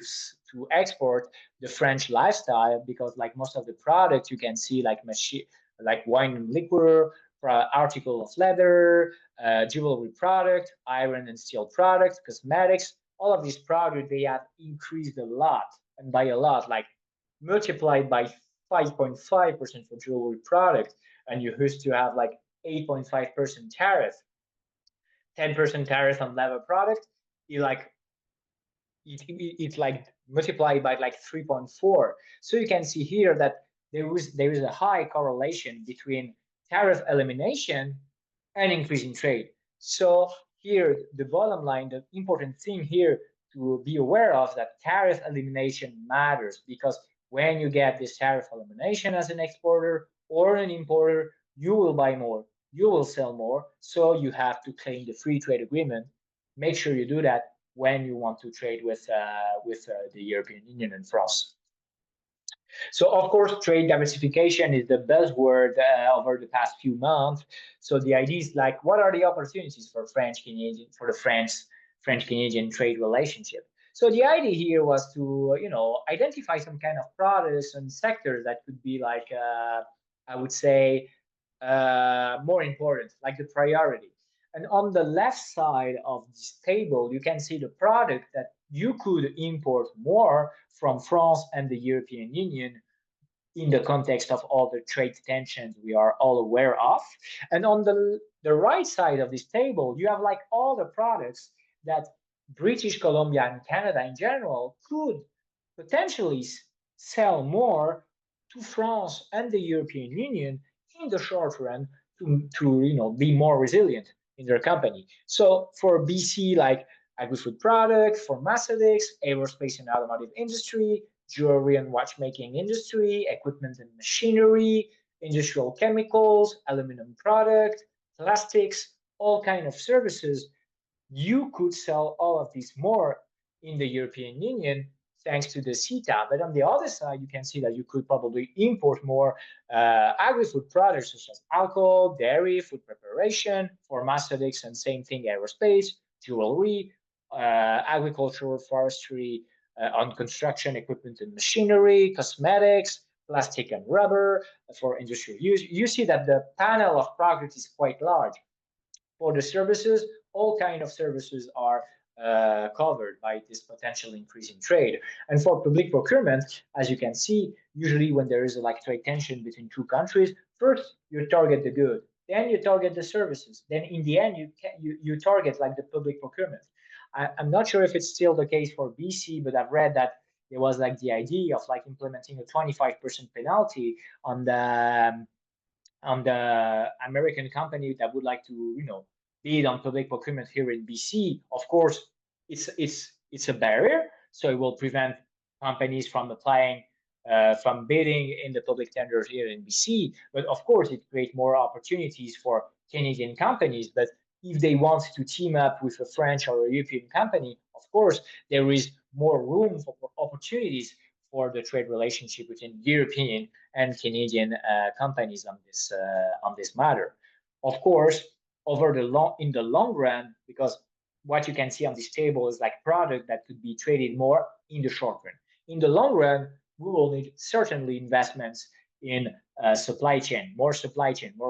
to export the French lifestyle, because like most of the products you can see, like machine, like wine and liquor, article of leather, jewelry product, iron and steel products, cosmetics, all of these products, they have increased a lot, and by a lot, like multiplied by 5.5% for jewelry product, and you used to have like 8.5% tariff, 10% tariff on leather product, you like it's like multiplied by like 3.4. So you can see here that there is a high correlation between tariff elimination and increasing trade. So here, the bottom line, the important thing here to be aware of, that tariff elimination matters, because when you get this tariff elimination as an exporter or an importer, you will buy more, you will sell more. So you have to claim the free trade agreement. Make sure you do that when you want to trade with the European Union and France. So of course, trade diversification is the buzzword over the past few months. So the idea is like, what are the opportunities for the French Canadian trade relationship? So the idea here was to identify some kind of products and sectors that could be like I would say more important, like the priority. And on the left side of this table, you can see the product that you could import more from France and the European Union in the context of all the trade tensions we are all aware of. And on the right side of this table, you have like all the products that British Columbia and Canada in general could potentially sell more to France and the European Union in the short run to be more resilient in their company. So for BC, like agri-food products, for Massadics, aerospace and automotive industry, jewelry and watchmaking industry, equipment and machinery, industrial chemicals, aluminum product, plastics, all kind of services, you could sell all of these more in the European Union thanks to the CETA. But on the other side, you can see that you could probably import more agri-food products such as alcohol, dairy, food preparation, pharmaceutics, and same thing, aerospace, jewelry, agricultural, forestry, on construction equipment and machinery, cosmetics, plastic and rubber for industrial use. You see that the panel of products is quite large. For the services, all kind of services are covered by this potential increase in trade. And for public procurement, as you can see, usually when there is like trade tension between two countries, first you target the good, then you target the services, then in the end you target like the public procurement. I'm not sure if it's still the case for BC, but I've read that there was like the idea of like implementing a 25% penalty on the American company that would like to, bid on public procurement here in BC. Of course, it's a barrier, so it will prevent companies from applying, from bidding in the public tenders here in BC. But of course, it creates more opportunities for Canadian companies. But if they want to team up with a French or a European company, of course, there is more room for opportunities for the trade relationship between European and Canadian companies on this matter. Of course, in the long run, because what you can see on this table is like product that could be traded more in the short run. In the long run, we will need certainly investments in supply chain, more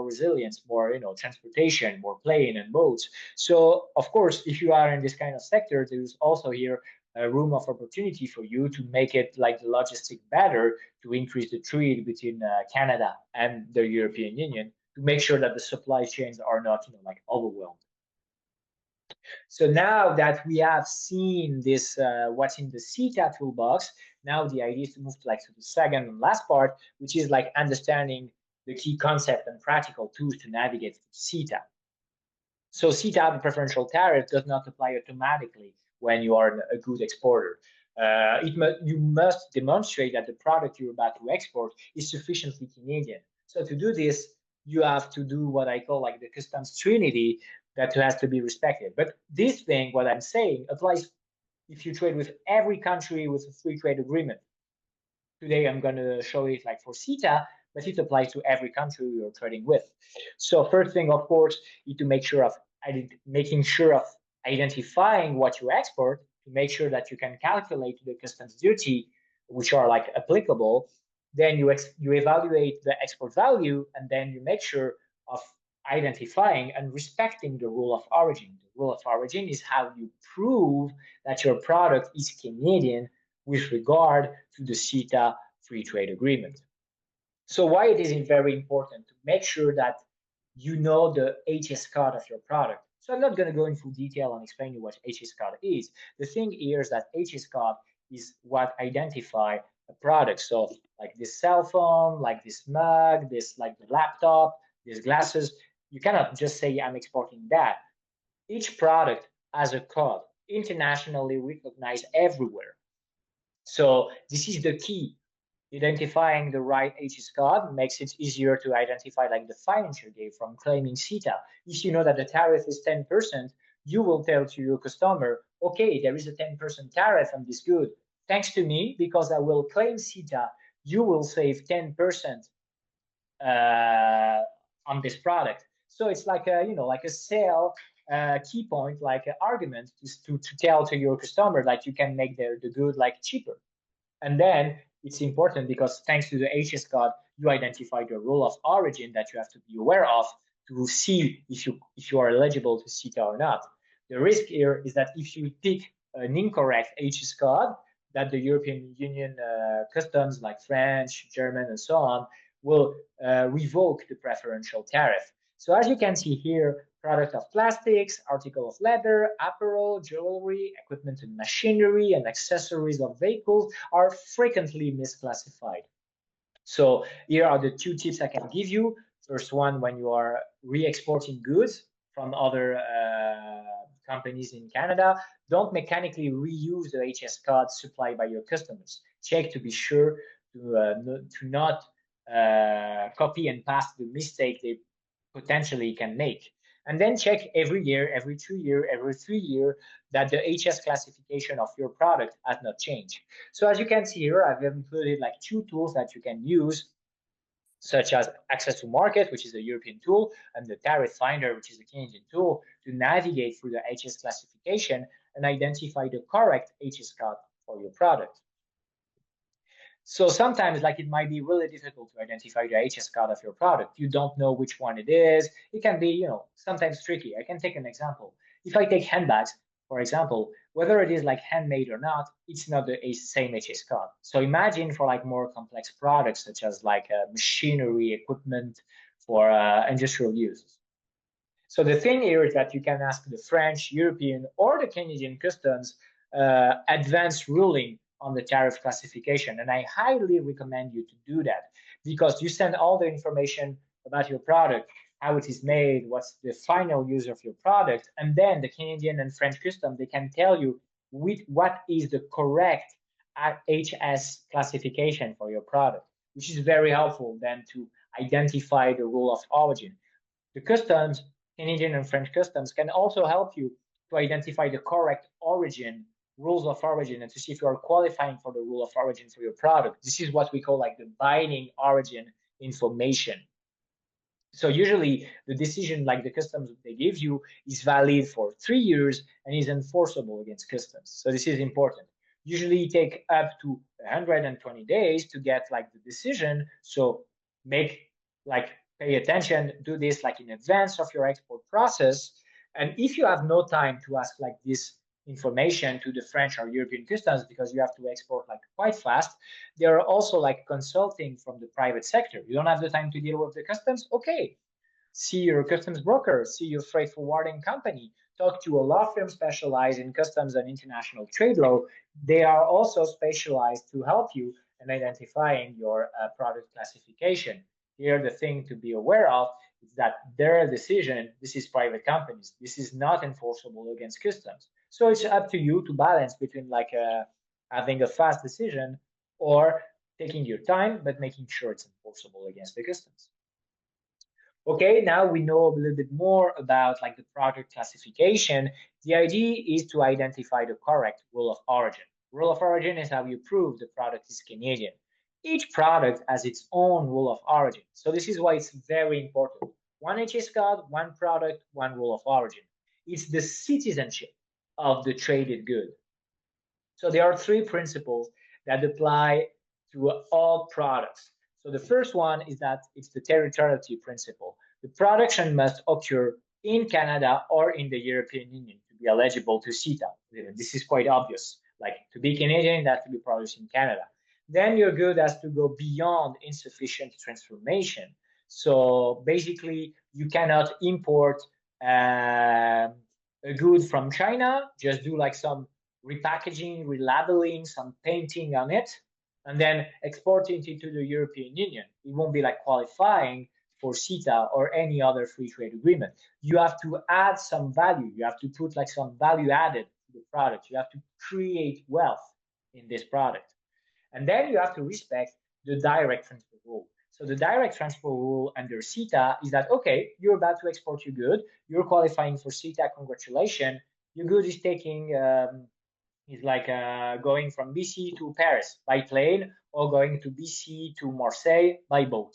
resilience, more transportation, more plane and boats. So of course, if you are in this kind of sector, there's also here a room of opportunity for you to make it like the logistic better, to increase the trade between Canada and the European Union, to make sure that the supply chains are not like overwhelmed. So now that we have seen this, what's in the CETA toolbox, now the idea is to move to the second and last part, which is like understanding the key concept and practical tools to navigate CETA. So CETA, the preferential tariff, does not apply automatically when you are a good exporter. You must demonstrate that the product you're about to export is sufficiently Canadian. So to do this, you have to do what I call like the customs trinity that has to be respected. But this thing, what I'm saying, applies if you trade with every country with a free trade agreement. Today, I'm going to show it like for CETA, but it applies to every country you're trading with. So first thing, of course, is to make sure of identifying what you export, to make sure that you can calculate the customs duty which are like applicable. Then you evaluate the export value, and then you make sure of identifying and respecting the rule of origin. The rule of origin is how you prove that your product is Canadian with regard to the CETA free trade agreement. So why it is very important to make sure that you know the HS code of your product. So I'm not going to go into detail and explain you what HS code is. The thing here is that HS code is what identify a product. So like this cell phone, like this mug, this like the laptop, these glasses, you cannot just say I'm exporting that. Each product has a code, internationally recognized everywhere. So this is the key. Identifying the right HS code makes it easier to identify like the financial gain from claiming CETA. If you know that the tariff is 10%, you will tell to your customer, okay, there is a 10% tariff on this good. Thanks to me, because I will claim CETA, you will save 10% on this product. So it's like a, like a sale key point, like an argument to tell to your customer that you can make the good like cheaper. And then it's important because thanks to the HS code, you identify the rule of origin that you have to be aware of to see if you are eligible to CETA or not. The risk here is that if you pick an incorrect HS code, that the European Union customs like French, German, and so on will revoke the preferential tariff. So as you can see here, product of plastics, article of leather, apparel, jewelry, equipment and machinery, and accessories of vehicles are frequently misclassified. So here are the two tips I can give you. First one, when you are re-exporting goods from other companies in Canada, don't mechanically reuse the HS code supplied by your customers. Check to be sure to not copy and paste the mistake they potentially can make. And then check every year, every 2 years, every 3 years that the HS classification of your product has not changed. So as you can see here, I've included like 2 tools that you can use, such as Access to Market, which is a European tool, and the Tariff Finder, which is a Canadian tool, to navigate through the HS classification and identify the correct HS code for your product. So sometimes like it might be really difficult to identify the HS code of your product. You don't know which one it is. It can be, sometimes tricky. I can take an example. If I take handbags, for example, whether it is like handmade or not, it's not the same HS code. So imagine for like more complex products, such as like machinery, equipment for industrial uses. So the thing here is that you can ask the French, European, or the Canadian customs advanced ruling on the tariff classification. And I highly recommend you to do that because you send all the information about your product, how it is made, what's the final use of your product, and then the Canadian and French custom, they can tell you what is the correct HS classification for your product, which is very helpful then to identify the rule of origin. The customs, Canadian and French customs, can also help you to identify the correct origin, rules of origin, and to see if you are qualifying for the rule of origin for your product. This is what we call like the binding origin information. So usually the decision like the customs they give you is valid for 3 years and is enforceable against customs. So this is important. Usually take up to 120 days to get like the decision. So pay attention, do this like in advance of your export process. And if you have no time to ask like this information to the French or European customs because you have to export like quite fast, they are also like consulting from the private sector. You don't have the time to deal with the customs? Okay. See your customs broker, see your freight forwarding company, talk to a law firm specialized in customs and international trade law. They are also specialized to help you in identifying your product classification. Here, the thing to be aware of is that their decision, this is private companies, this is not enforceable against customs. So it's up to you to balance between like having a fast decision or taking your time, but making sure it's enforceable against the customs. Okay, now we know a little bit more about like the product classification. The idea is to identify the correct rule of origin. Rule of origin is how you prove the product is Canadian. each product has its own rule of origin. So this is why it's very important. One HS code, one product, one rule of origin. It's the citizenship of the traded good. So there are three principles that apply to all products. So the first one is that it's the territoriality principle. The production must occur in Canada or in the European Union to be eligible to CETA. This is quite obvious. Like, to be Canadian, it has to be produced in Canada. Then your good has to go beyond insufficient transformation. So basically, you cannot import a good from China, just do like some repackaging, relabeling, some painting on it, and then exporting it to the European Union. It won't be like qualifying for CETA or any other free trade agreement. You have to add some value. You have to put like some value added to the product. You have to create wealth in this product. And then you have to respect the direct transfer rule. So the direct transfer rule under CETA is that, okay, you're about to export your good, you're qualifying for CETA, congratulations. Your good is taking, is like going from BC to Paris by plane, or going to BC to Marseille by boat.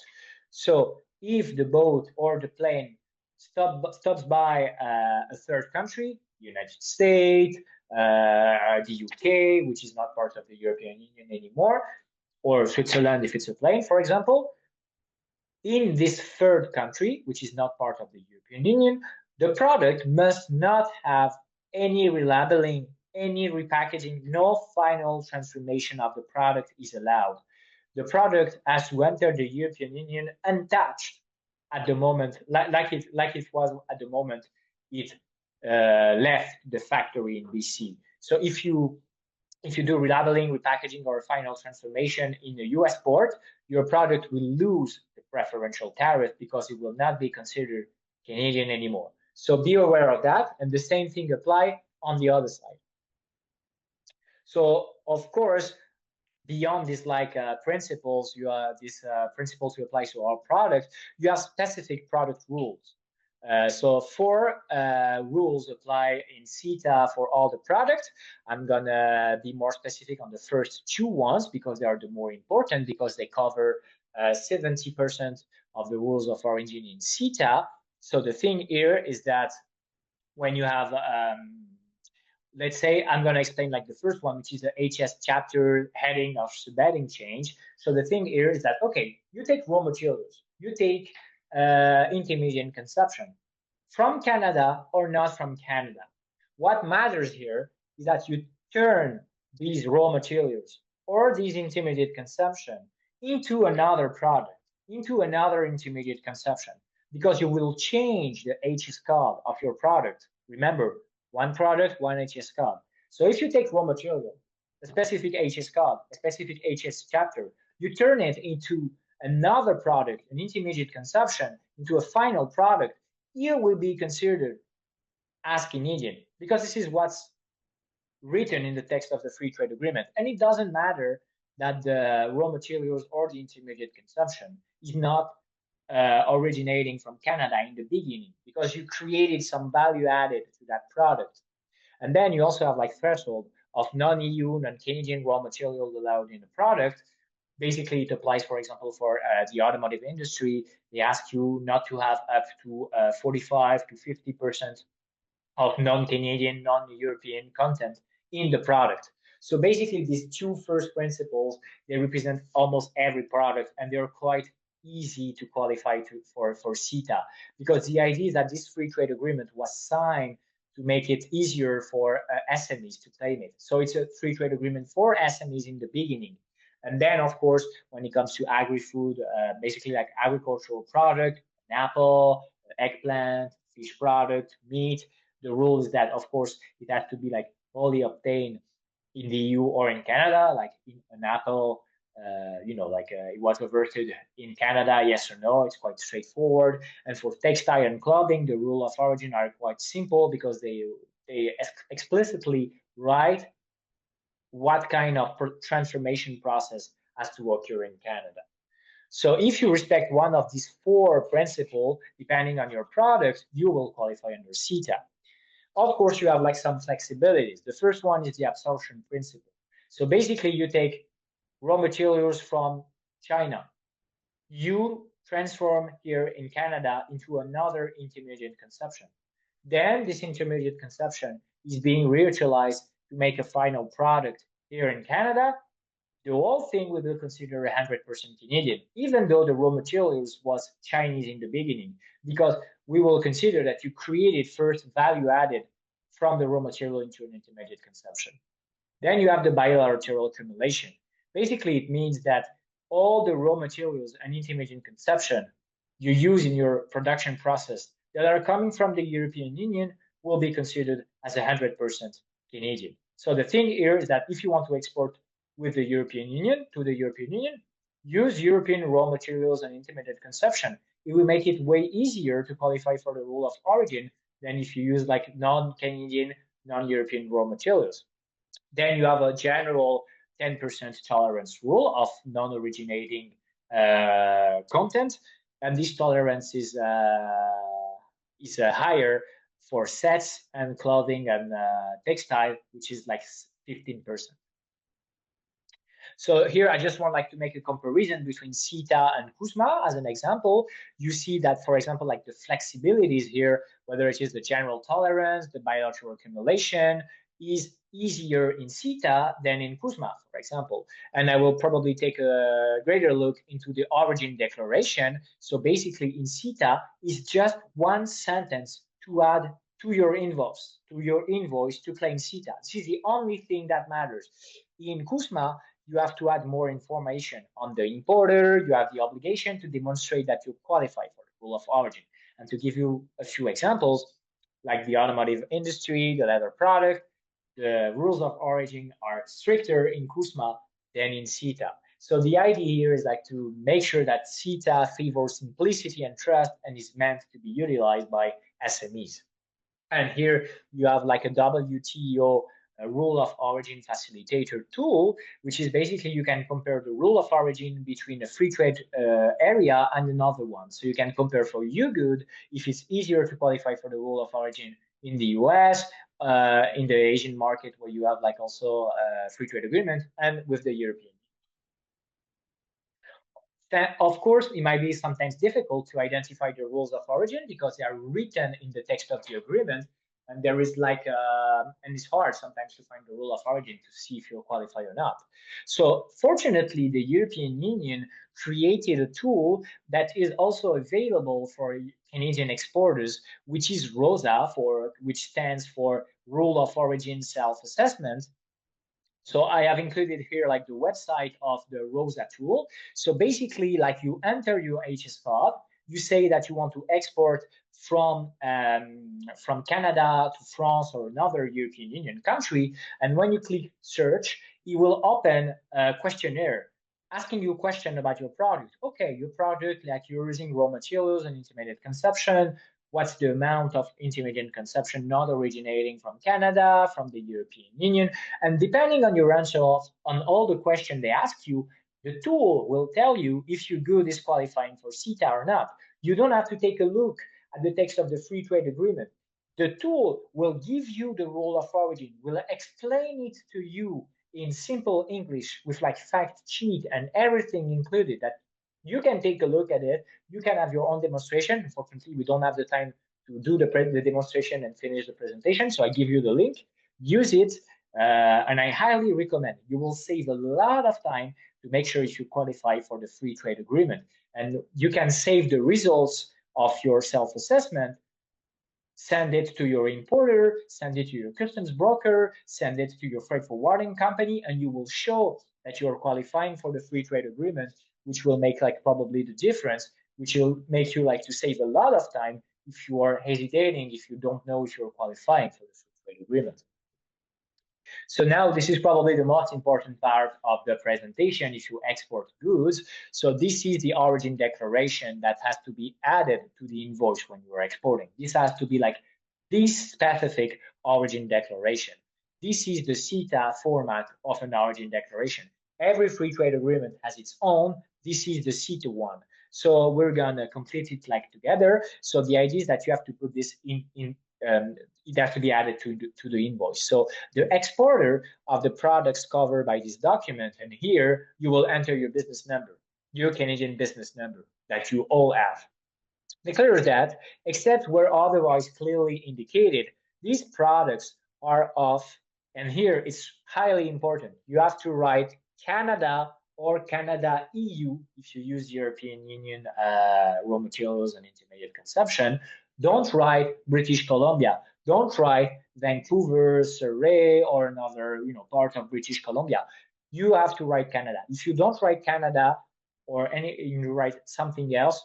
So if the boat or the plane stops by a third country, United States, the UK, which is not part of the European Union anymore, or Switzerland if it's a plane, for example, in this third country, which is not part of the European Union, the product must not have any relabeling, any repackaging, no final transformation of the product is allowed. The product has to enter the European Union untouched at the moment, like it was at the moment it left the factory in BC. So if you do relabeling, repackaging, or final transformation in a US port, your product will lose the preferential tariff because it will not be considered Canadian anymore. So be aware of that, and the same thing apply on the other side. So of course, beyond these principles, you have these principles to apply to our product. You have specific product rules. So four rules apply in CETA for all the products. I'm gonna be more specific on the first two ones because they are the more important, because they cover 70% of the rules of origin in CETA. So the thing here is that when you have let's say I'm going to explain like the first one, which is the HS chapter heading of subheading change. So the thing here is that, okay, you take raw materials, you take intermediate consumption from Canada or not from Canada. What matters here is that you turn these raw materials or these intermediate consumption into another product, into another intermediate consumption, because you will change the HS code of your product. Remember, one product, one HS code. So if you take raw material, a specific HS code, a specific HS chapter, you turn it into another product, an intermediate consumption, into a final product, here will be considered as Canadian, because this is what's written in the text of the free trade agreement. And it doesn't matter that the raw materials or the intermediate consumption is not originating from Canada in the beginning, because you created some value added to that product. And then you also have like threshold of non-EU, non-Canadian raw materials allowed in the product. Basically, it applies, for example, for the automotive industry. They ask you not to have up to 45 to 50% of non-Canadian, non-European content in the product. So basically, these two first principles, they represent almost every product, and they're quite easy to qualify for CETA, because the idea is that this free trade agreement was signed to make it easier for SMEs to claim it. So it's a free trade agreement for SMEs in the beginning. And then, of course, when it comes to agri-food, basically like agricultural product, an apple, eggplant, fish product, meat, the rule is that, of course, it has to be like only obtained in the EU or in Canada, like in an apple, it was averted in Canada, yes or no, it's quite straightforward. And for textile and clothing, the rule of origin are quite simple, because they explicitly write what kind of transformation process has to occur in Canada. So if you respect one of these four principles, depending on your product, you will qualify under CETA. Of course, you have like some flexibilities. The first one is the absorption principle. So basically, you take raw materials from China. You transform here in Canada into another intermediate consumption. Then this intermediate consumption is being reutilized to make a final product here in Canada. The whole thing we will consider 100% Canadian, even though the raw materials was Chinese in the beginning, because we will consider that you created first value added from the raw material into an intermediate consumption. Then you have the bilateral accumulation. Basically, it means that all the raw materials and intermediate consumption you use in your production process that are coming from the European Union will be considered as 100% Canadian. So the thing here is that if you want to export with the European Union to the European Union, use European raw materials and intermediate consumption. It will make it way easier to qualify for the rule of origin than if you use like non-Canadian, non-European raw materials. Then you have a general 10% tolerance rule of non-originating content, and this tolerance is higher for sets and clothing and textile, which is like 15%. So here I just want like to make a comparison between CETA and CUSMA as an example. You see that, for example, like the flexibilities here, whether it is the general tolerance, the bilateral accumulation, is easier in CETA than in CUSMA, for example. And I will probably take a greater look into the origin declaration. So basically in CETA is just one sentence to add to your invoice, to claim CETA. This is the only thing that matters. In CUSMA, you have to add more information on the importer. You have the obligation to demonstrate that you qualify for the rule of origin. And to give you a few examples, like the automotive industry, the leather product, the rules of origin are stricter in CUSMA than in CETA. So the idea here is like to make sure that CETA favors simplicity and trust and is meant to be utilized by SMEs. And here you have like a WTO rule of origin facilitator tool, which is basically you can compare the rule of origin between a free trade area and another one. So you can compare for you good if it's easier to qualify for the rule of origin in the US, in the Asian market where you have like also a free trade agreement, and with the European. Of course, it might be sometimes difficult to identify the rules of origin because they are written in the text of the agreement, and there is like, and it's hard sometimes to find the rule of origin to see if you qualify or not. So fortunately, the European Union created a tool that is also available for Canadian exporters, which is ROSA, which stands for Rule of Origin Self-Assessment. So I have included here like the website of the ROSA tool. So basically, like you enter your HS fob, you say that you want to export from Canada to France or another European Union country. And when you click search, it will open a questionnaire asking you a question about your product. Okay, your product, like you're using raw materials and intermediate consumption. What's the amount of intermediate consumption not originating from Canada, from the European Union? And depending on your answer on all the questions they ask you, the tool will tell you if your good is qualifying for CETA or not. You don't have to take a look at the text of the free trade agreement. The tool will give you the rule of origin, will explain it to you in simple English with like fact sheet and everything included, that you can take a look at it. You can have your own demonstration. Unfortunately, we don't have the time to do the demonstration and finish the presentation. So I give you the link, use it, and I highly recommend it. You will save a lot of time to make sure if you qualify for the free trade agreement. And you can save the results of your self-assessment, send it to your importer, send it to your customs broker, send it to your freight forwarding company, and you will show that you're qualifying for the free trade agreement, which will make like probably the difference, which will make you like to save a lot of time if you are hesitating, if you don't know if you're qualifying for the free trade agreement. So now this is probably the most important part of the presentation if you export goods. So this is the origin declaration that has to be added to the invoice when you are exporting. This has to be like this specific origin declaration. This is the CETA format of an origin declaration. Every free trade agreement has its own. This is the CETA one. So we're gonna complete it like together. So the idea is that you have to put this it has to be added to the invoice. So the exporter of the products covered by this document, and here you will enter your business number. your Canadian business number that you all have. Declare that, except where otherwise clearly indicated, these products are of, and here it's highly important, you have to write Canada or Canada EU if you use European Union raw materials and intermediate consumption. Don't write British Columbia. Don't write Vancouver, Surrey, or another part of British Columbia. You have to write Canada. If you don't write Canada or you write something else,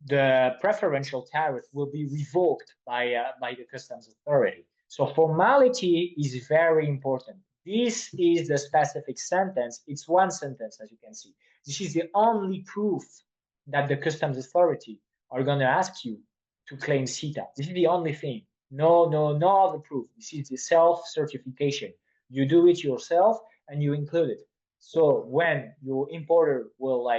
the preferential tariff will be revoked by the customs authority. So formality is very important. This is the specific sentence. It's one sentence, as you can see. This is the only proof that the customs authority are going to ask you to claim CETA. This is the only thing. No other proof. This is the self-certification. You do it yourself and you include it. So when your importer will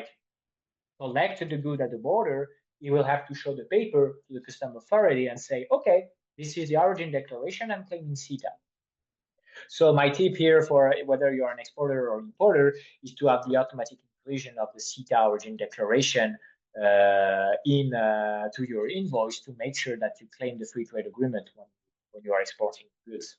collect the good at the border, you will have to show the paper to the customs authority and say, okay, this is the origin declaration, I'm claiming CETA. So my tip here for whether you're an exporter or importer is to have the automatic inclusion of the CETA origin declaration to your invoice to make sure that you claim the free trade agreement when you are exporting goods.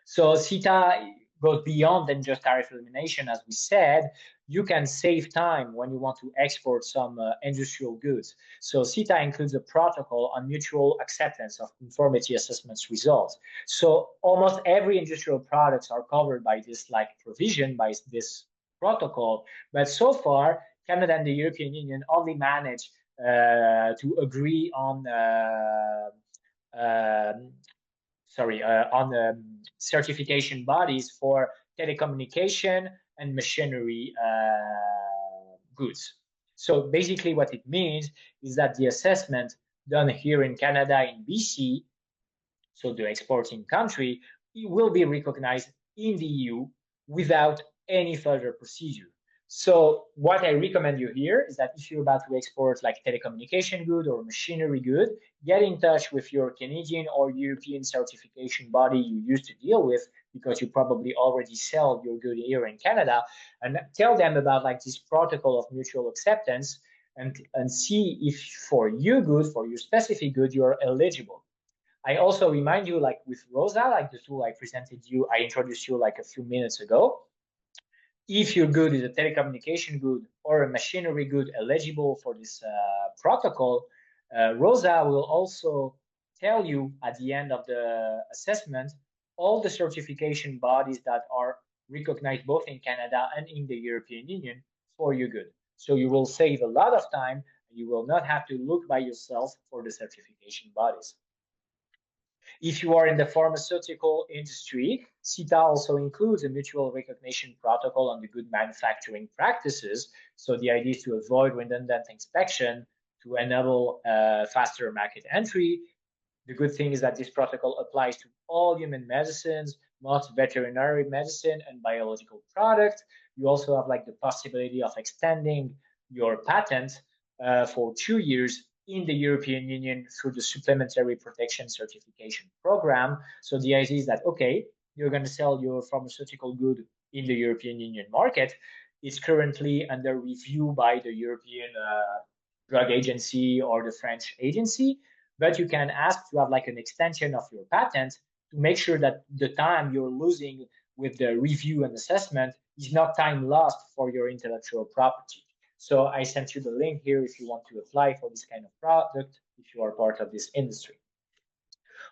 So CETA goes beyond than just tariff elimination. As we said, you can save time when you want to export some industrial goods. So CETA includes a protocol on mutual acceptance of conformity assessments results. So almost every industrial products are covered by this provision, by this protocol. But so far, Canada and the European Union only managed to agree on certification bodies for telecommunication and machinery goods. So basically what it means is that the assessment done here in Canada, in BC, so the exporting country, it will be recognized in the EU without any further procedure. So what I recommend you here is that if you're about to export telecommunication good or machinery good, get in touch with your Canadian or European certification body you used to deal with, because you probably already sell your good here in Canada, and tell them about this protocol of mutual acceptance and see if for your good, for your specific good, you're eligible. I also remind you, with Rosa, the tool I presented you, I introduced you a few minutes ago. If your good is a telecommunication good or a machinery good eligible for this protocol, Rosa will also tell you at the end of the assessment all the certification bodies that are recognized both in Canada and in the European Union for your good. So you will save a lot of time and you will not have to look by yourself for the certification bodies. If you are in the pharmaceutical industry, CETA also includes a mutual recognition protocol on the good manufacturing practices. So the idea is to avoid redundant inspection to enable faster market entry. The good thing is that this protocol applies to all human medicines, not veterinary medicine and biological products. You also have the possibility of extending your patent for 2 years in the European Union through the Supplementary Protection Certification Program. So the idea is that, okay, you're going to sell your pharmaceutical good in the European Union market. It's currently under review by the European Drug Agency or the French agency, but you can ask to have an extension of your patent to make sure that the time you're losing with the review and assessment is not time lost for your intellectual property. So I sent you the link here if you want to apply for this kind of product, if you are part of this industry.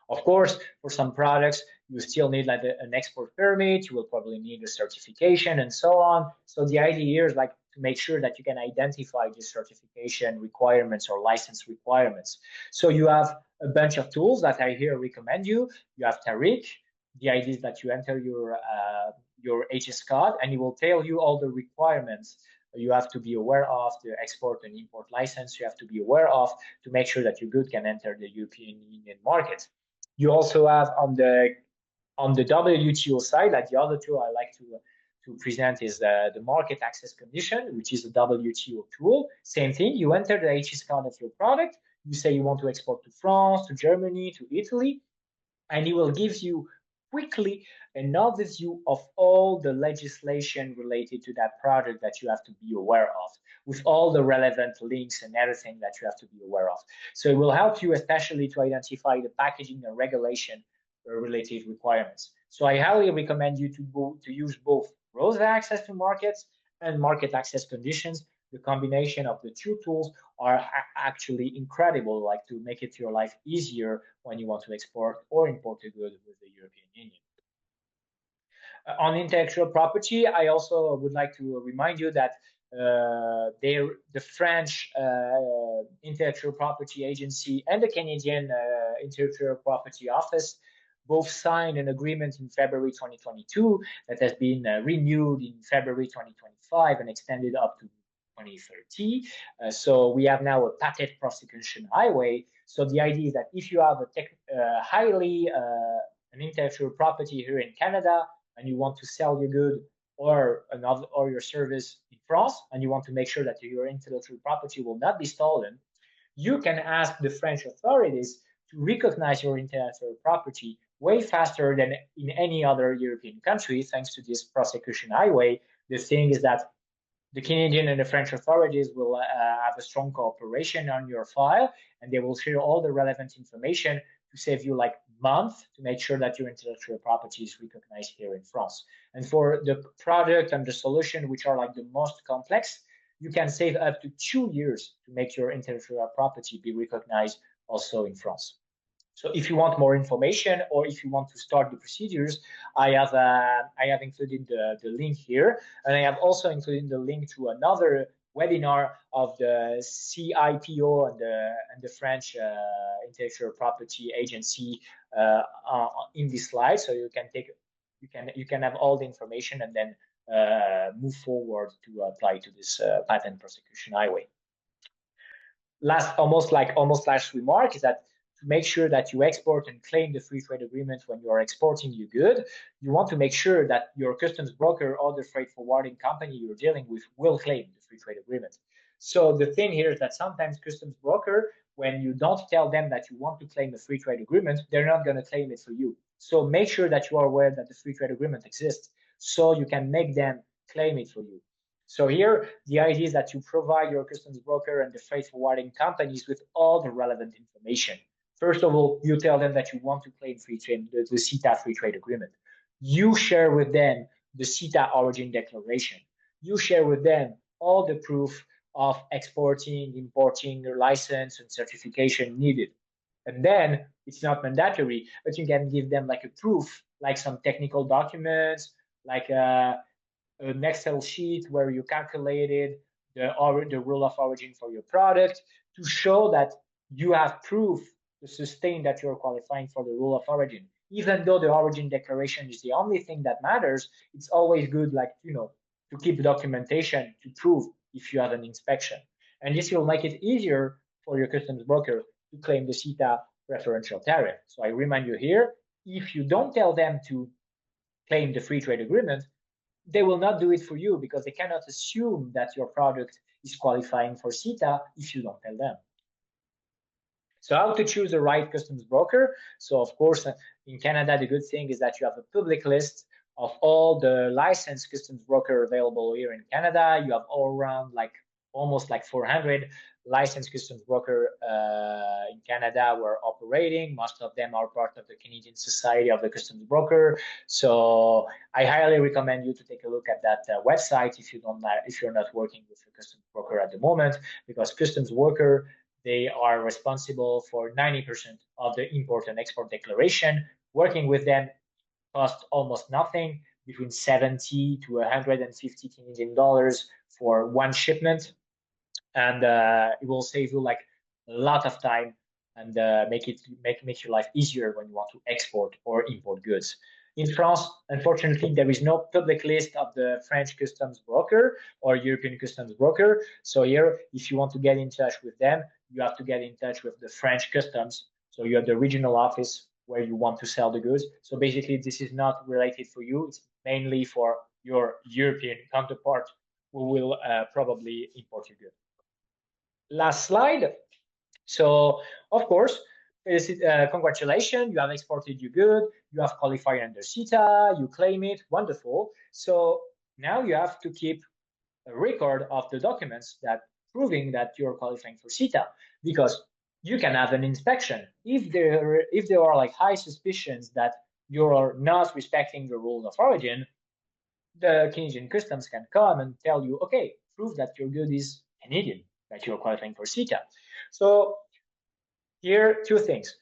Of course, for some products, you still need an export permit, you will probably need a certification and so on. So the idea here is to make sure that you can identify the certification requirements or license requirements. So you have a bunch of tools that I here recommend you. You have Tariq. The idea is that you enter your HS code and it will tell you all the requirements you have to be aware of, the export and import license you have to be aware of to make sure that your good can enter the European Union market. You also have on the WTO side, the other tool I like to present is the market access condition, which is a WTO tool. Same thing, you enter the HS code of your product, you say you want to export to France, to Germany, to Italy, and it will give you quickly an overview of all the legislation related to that product that you have to be aware of, with all the relevant links and everything that you have to be aware of. So it will help you especially to identify the packaging and regulation related requirements. So I highly recommend you to use both browser access to markets and market access conditions. The combination of the two tools are actually incredible, like to make it your life easier when you want to export or import a good with the European Union. On intellectual property, I also would like to remind you that the French Intellectual Property Agency and the Canadian Intellectual Property Office both signed an agreement in February 2022 that has been renewed in February 2025 and extended up to 2030. So we have now a patent prosecution highway. So the idea is that if you have an intellectual property here in Canada, and you want to sell your good or your service in France, and you want to make sure that your intellectual property will not be stolen, you can ask the French authorities to recognize your intellectual property way faster than in any other European country, thanks to this prosecution highway. The thing is that the Canadian and the French authorities will have a strong cooperation on your file, and they will share all the relevant information to save you like months to make sure that your intellectual property is recognized here in France. And for the product and the solution, which are like the most complex, you can save up to 2 years to make your intellectual property be recognized also in France. So if you want more information or if you want to start the procedures, I have included the link here, and I have also included the link to another webinar of the CIPO and the French Intellectual Property Agency in this slide. So you can have all the information and then move forward to apply to this patent prosecution highway. Almost last remark is that to make sure that you export and claim the free trade agreement when you are exporting your good, you want to make sure that your customs broker or the freight forwarding company you're dealing with will claim the free trade agreement. So the thing here is that sometimes customs broker, when you don't tell them that you want to claim a free trade agreement, they're not going to claim it for you. So make sure that you are aware that the free trade agreement exists so you can make them claim it for you. So here, the idea is that you provide your customs broker and the freight forwarding companies with all the relevant information. First of all, you tell them that you want to claim free trade, the CETA free trade agreement. You share with them the CETA origin declaration. You share with them all the proof of exporting, importing, license, and certification needed. And then it's not mandatory, but you can give them like a proof, like some technical documents, like an Excel sheet where you calculated the rule of origin for your product to show that you have proof to sustain that you're qualifying for the rule of origin. Even though the origin declaration is the only thing that matters, it's always good, like, to keep documentation to prove if you have an inspection. And this will make it easier for your customs broker to claim the CETA preferential tariff. So I remind you here, if you don't tell them to claim the free trade agreement, they will not do it for you because they cannot assume that your product is qualifying for CETA if you don't tell them. So how to choose the right customs broker? So of course, in Canada, the good thing is that you have a public list of all the licensed customs broker available here in Canada. You have all around almost 400 licensed customs broker in Canada who are operating. Most of them are part of the Canadian Society of the Customs Broker. So I highly recommend you to take a look at that website if you're not working with a customs broker at the moment, because customs broker, they are responsible for 90% of the import and export declaration. Working with them costs almost nothing, between 70 to 150 Canadian dollars for one shipment. And it will save you a lot of time and make your life easier when you want to export or import goods. In France, unfortunately, there is no public list of the French customs broker or European customs broker. So here, if you want to get in touch with them, you have to get in touch with the French customs. So you have the regional office where you want to sell the goods. So basically, this is not related for you. It's mainly for your European counterpart who will probably import your goods. Last slide. So, of course, congratulations, you have exported your good, you have qualified under CETA, you claim it, wonderful. So now you have to keep a record of the documents that proving that you're qualifying for CETA, because you can have an inspection. If there are like high suspicions that you're not respecting the rule of origin, the Canadian customs can come and tell you, okay, prove that your good is Canadian, that you're qualifying for CETA. So here, two things.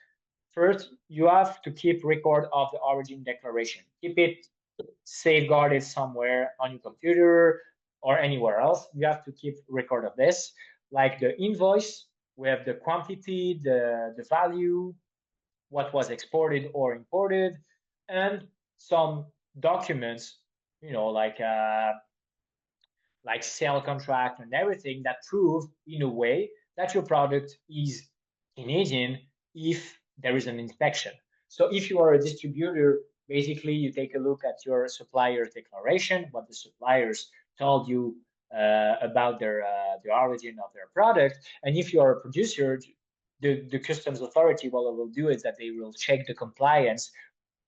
First, you have to keep record of the origin declaration. Keep it safeguarded somewhere on your computer or anywhere else. You have to keep record of this, like the invoice with the quantity, the value, what was exported or imported, and some documents, like sale contract and everything that prove in a way that your product is Canadian if there is an inspection. So if you are a distributor, basically you take a look at your supplier's declaration, what the suppliers told you about the origin of their product. And if you are a producer, the customs authority, what they will do is that they will check the compliance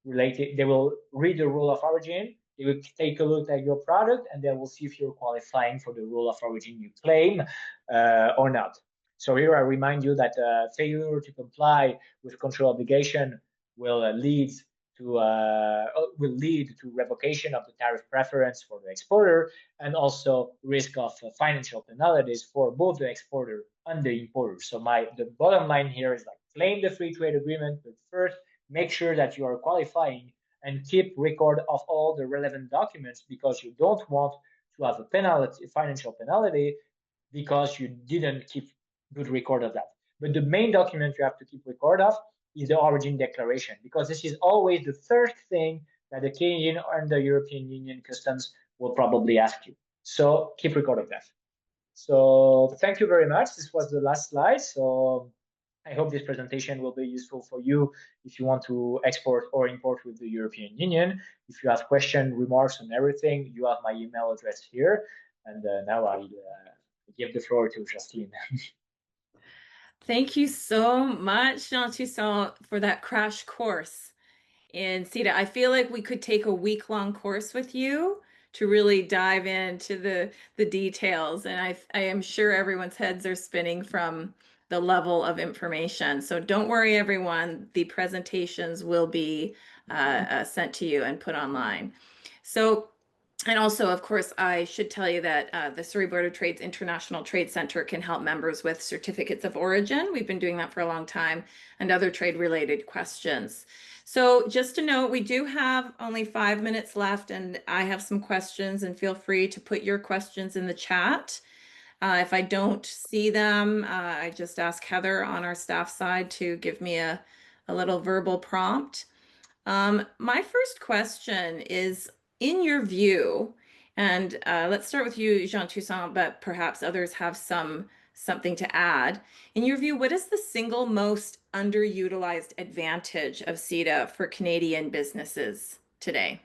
related. They will read the rule of origin. They will take a look at your product, and they will see if you're qualifying for the rule of origin you claim or not. So here I remind you that failure to comply with control obligation will lead to revocation of the tariff preference for the exporter, and also risk of financial penalties for both the exporter and the importer. So the bottom line here is like claim the free trade agreement, but first make sure that you are qualifying and keep record of all the relevant documents, because you don't want to have a penalty, financial penalty, because you didn't keep good record of that. But the main document you have to keep record of is the origin declaration, because this is always the first thing that the Canadian and the European Union customs will probably ask you. So keep record of that. So thank you very much. This was the last slide. So I hope this presentation will be useful for you if you want to export or import with the European Union. If you have questions, remarks on everything, you have my email address here. And now I'll give the floor to Justine. Thank you so much, Jean-Toussaint, for that crash course in CETA. I feel like we could take a week-long course with you to really dive into the details. And I am sure everyone's heads are spinning from the level of information. So don't worry, everyone. The presentations will be sent to you and put online. So, and also, of course, I should tell you that the Surrey Board of Trade's International Trade Center can help members with certificates of origin. We've been doing that for a long time, and other trade-related questions. So just to note, we do have only 5 minutes left, and I have some questions, and feel free to put your questions in the chat. If I don't see them, I just ask Heather on our staff side to give me a little verbal prompt. My first question is, in your view, and let's start with you, Jean-Toussaint, but perhaps others have something to add. In your view, what is the single most underutilized advantage of CETA for Canadian businesses today?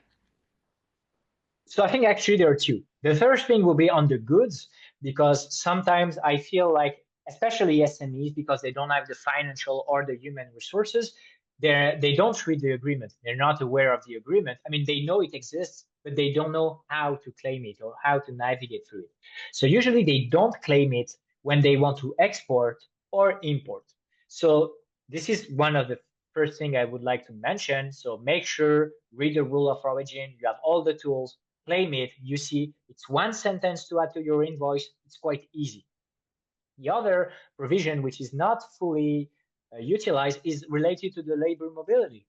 So I think actually there are two. The first thing will be on the goods, because sometimes I feel like, especially SMEs, because they don't have the financial or the human resources, they don't read the agreement. They're not aware of the agreement. I mean, they know it exists, but they don't know how to claim it or how to navigate through it. So usually they don't claim it when they want to export or import. So this is one of the first thing I would like to mention. So make sure, read the rule of origin. You have all the tools, claim it. You see, it's one sentence to add to your invoice. It's quite easy. The other provision, which is not fully utilized, is related to the labor mobility.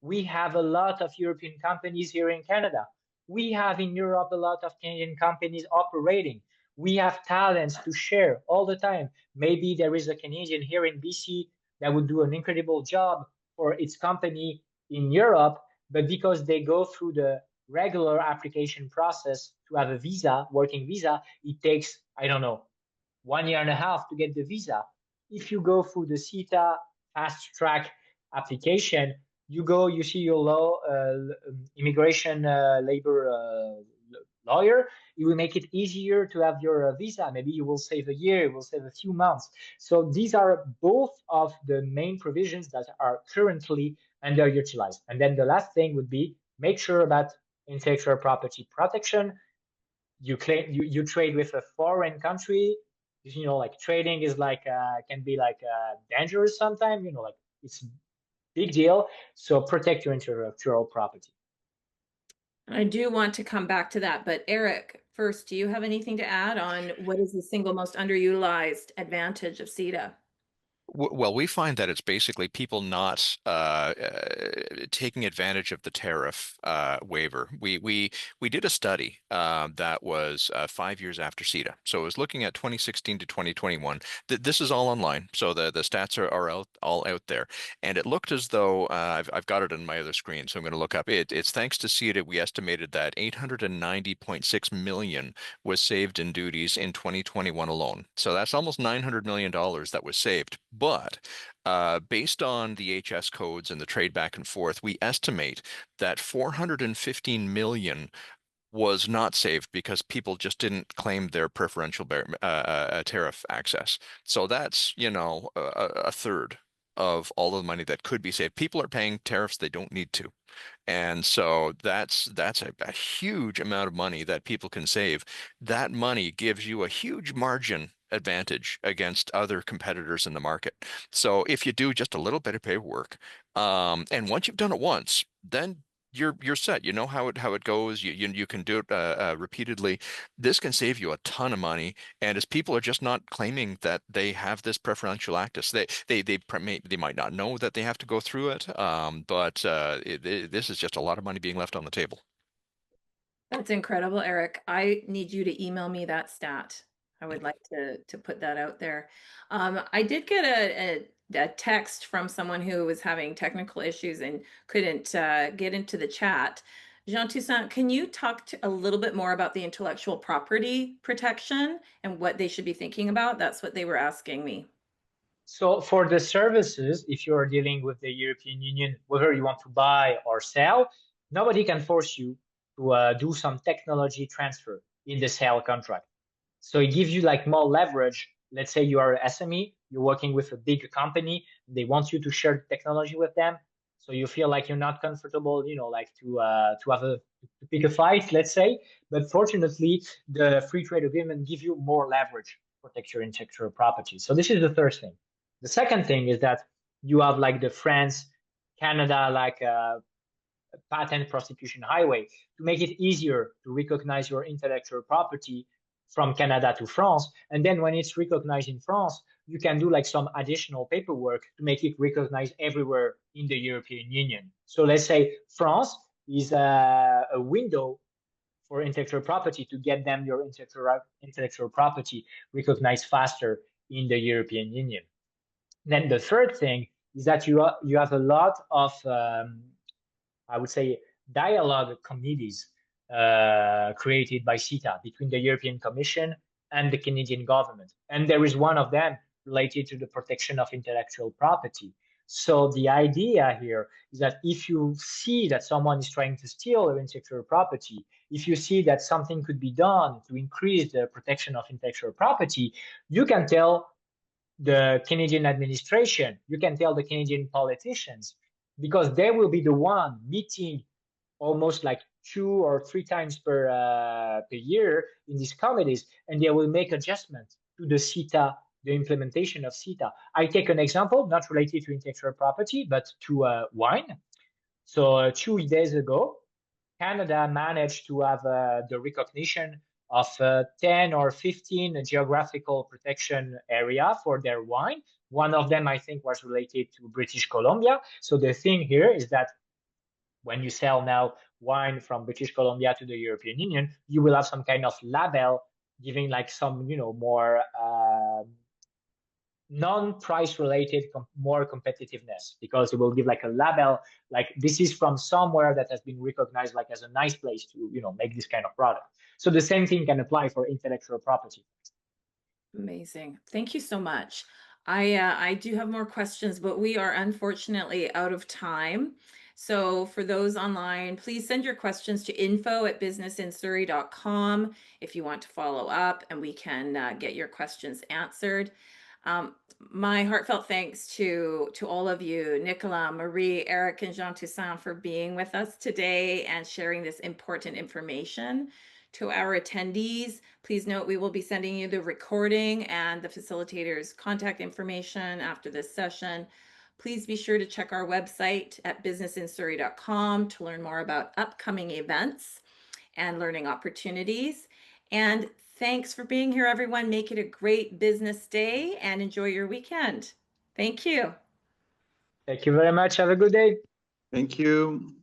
We have a lot of European companies here in Canada. We have in Europe a lot of Canadian companies operating. We have talents to share all the time. Maybe there is a Canadian here in BC that would do an incredible job for its company in Europe, but because they go through the regular application process to have a visa, working visa, it takes, I don't know, 1.5 years to get the visa. If you go through the CETA fast track application, you see your law, immigration labor lawyer. It will make it easier to have your visa. Maybe you will save a year, you will save a few months. So these are both of the main provisions that are currently underutilized. And then the last thing would be make sure about intellectual property protection. You trade with a foreign country, like trading is like can be like dangerous sometimes, like it's big deal. So protect your intellectual property. I do want to come back to that, but Eric, first, do you have anything to add on what is the single most underutilized advantage of CETA? Well, we find that it's basically people not taking advantage of the tariff waiver. We did a study that was 5 years after CETA, so it was looking at 2016 to 2021. This is all online, so the stats are all out there, and it looked as though I've got it on my other screen, so I'm going to look up it. It's thanks to CETA, we estimated that 890.6 million was saved in duties in 2021 alone. So that's almost $900 million that was saved. But based on the HS codes and the trade back and forth, we estimate that 415 million was not saved because people just didn't claim their preferential tariff access. So that's, a third of all the money that could be saved. People are paying tariffs they don't need to. And so that's a huge amount of money that people can save. That money gives you a huge margin advantage against other competitors in the market. So if you do just a little bit of paperwork, and once you've done it once, then you're set. You know how it goes. You can do it repeatedly. This can save you a ton of money. And as people are just not claiming that they have this preferential access, they might not know that they have to go through it. But this is just a lot of money being left on the table. That's incredible, Eric. I need you to email me that stat. I would like to put that out there. I did get a text from someone who was having technical issues and couldn't get into the chat. Jean Toussaint, can you talk a little bit more about the intellectual property protection and what they should be thinking about? That's what they were asking me. So for the services, if you're dealing with the European Union, whether you want to buy or sell, nobody can force you to do some technology transfer in the sale contract. So it gives you like more leverage. Let's say you are an SME, you're working with a big company, they want you to share technology with them. So you feel like you're not comfortable, like to have to pick a fight, let's say. But fortunately, the free trade agreement gives you more leverage to protect your intellectual property. So this is the first thing. The second thing is that you have like the France, Canada, like patent prosecution highway to make it easier to recognize your intellectual property from Canada to France. And then when it's recognized in France, you can do like some additional paperwork to make it recognized everywhere in the European Union. So let's say France is a window for intellectual property to get them your intellectual property recognized faster in the European Union. Then the third thing is that you have a lot of I would say, dialogue committees created by CETA between the European Commission and the Canadian government. And there is one of them related to the protection of intellectual property. So the idea here is that if you see that someone is trying to steal your intellectual property, if you see that something could be done to increase the protection of intellectual property, you can tell the Canadian administration, you can tell the Canadian politicians, because they will be the one meeting almost like 2 or 3 times per year in these committees, and they will make adjustments to the CETA, the implementation of CETA. I take an example, not related to intellectual property, but to wine. So 2 days ago, Canada managed to have the recognition of 10 or 15 geographical protection area for their wine. One of them, I think, was related to British Columbia. So the thing here is that when you sell now wine from British Columbia to the European Union, you will have some kind of label giving like some, more non-price related more competitiveness, because it will give like a label like this is from somewhere that has been recognized like as a nice place to make this kind of product. So the same thing can apply for intellectual property. Amazing. Thank you so much. I do have more questions, but we are unfortunately out of time. So for those online, please send your questions to info@businessinsurrey.com if you want to follow up, and we can get your questions answered. My heartfelt thanks to all of you, Nicolas, Marie, Eric, and Jean Toussaint, for being with us today and sharing this important information. To our attendees, please note we will be sending you the recording and the facilitator's contact information after this session. Please be sure to check our website at businessinsurrey.com to learn more about upcoming events and learning opportunities. And thanks for being here, everyone. Make it a great business day and enjoy your weekend. Thank you. Thank you very much. Have a good day. Thank you.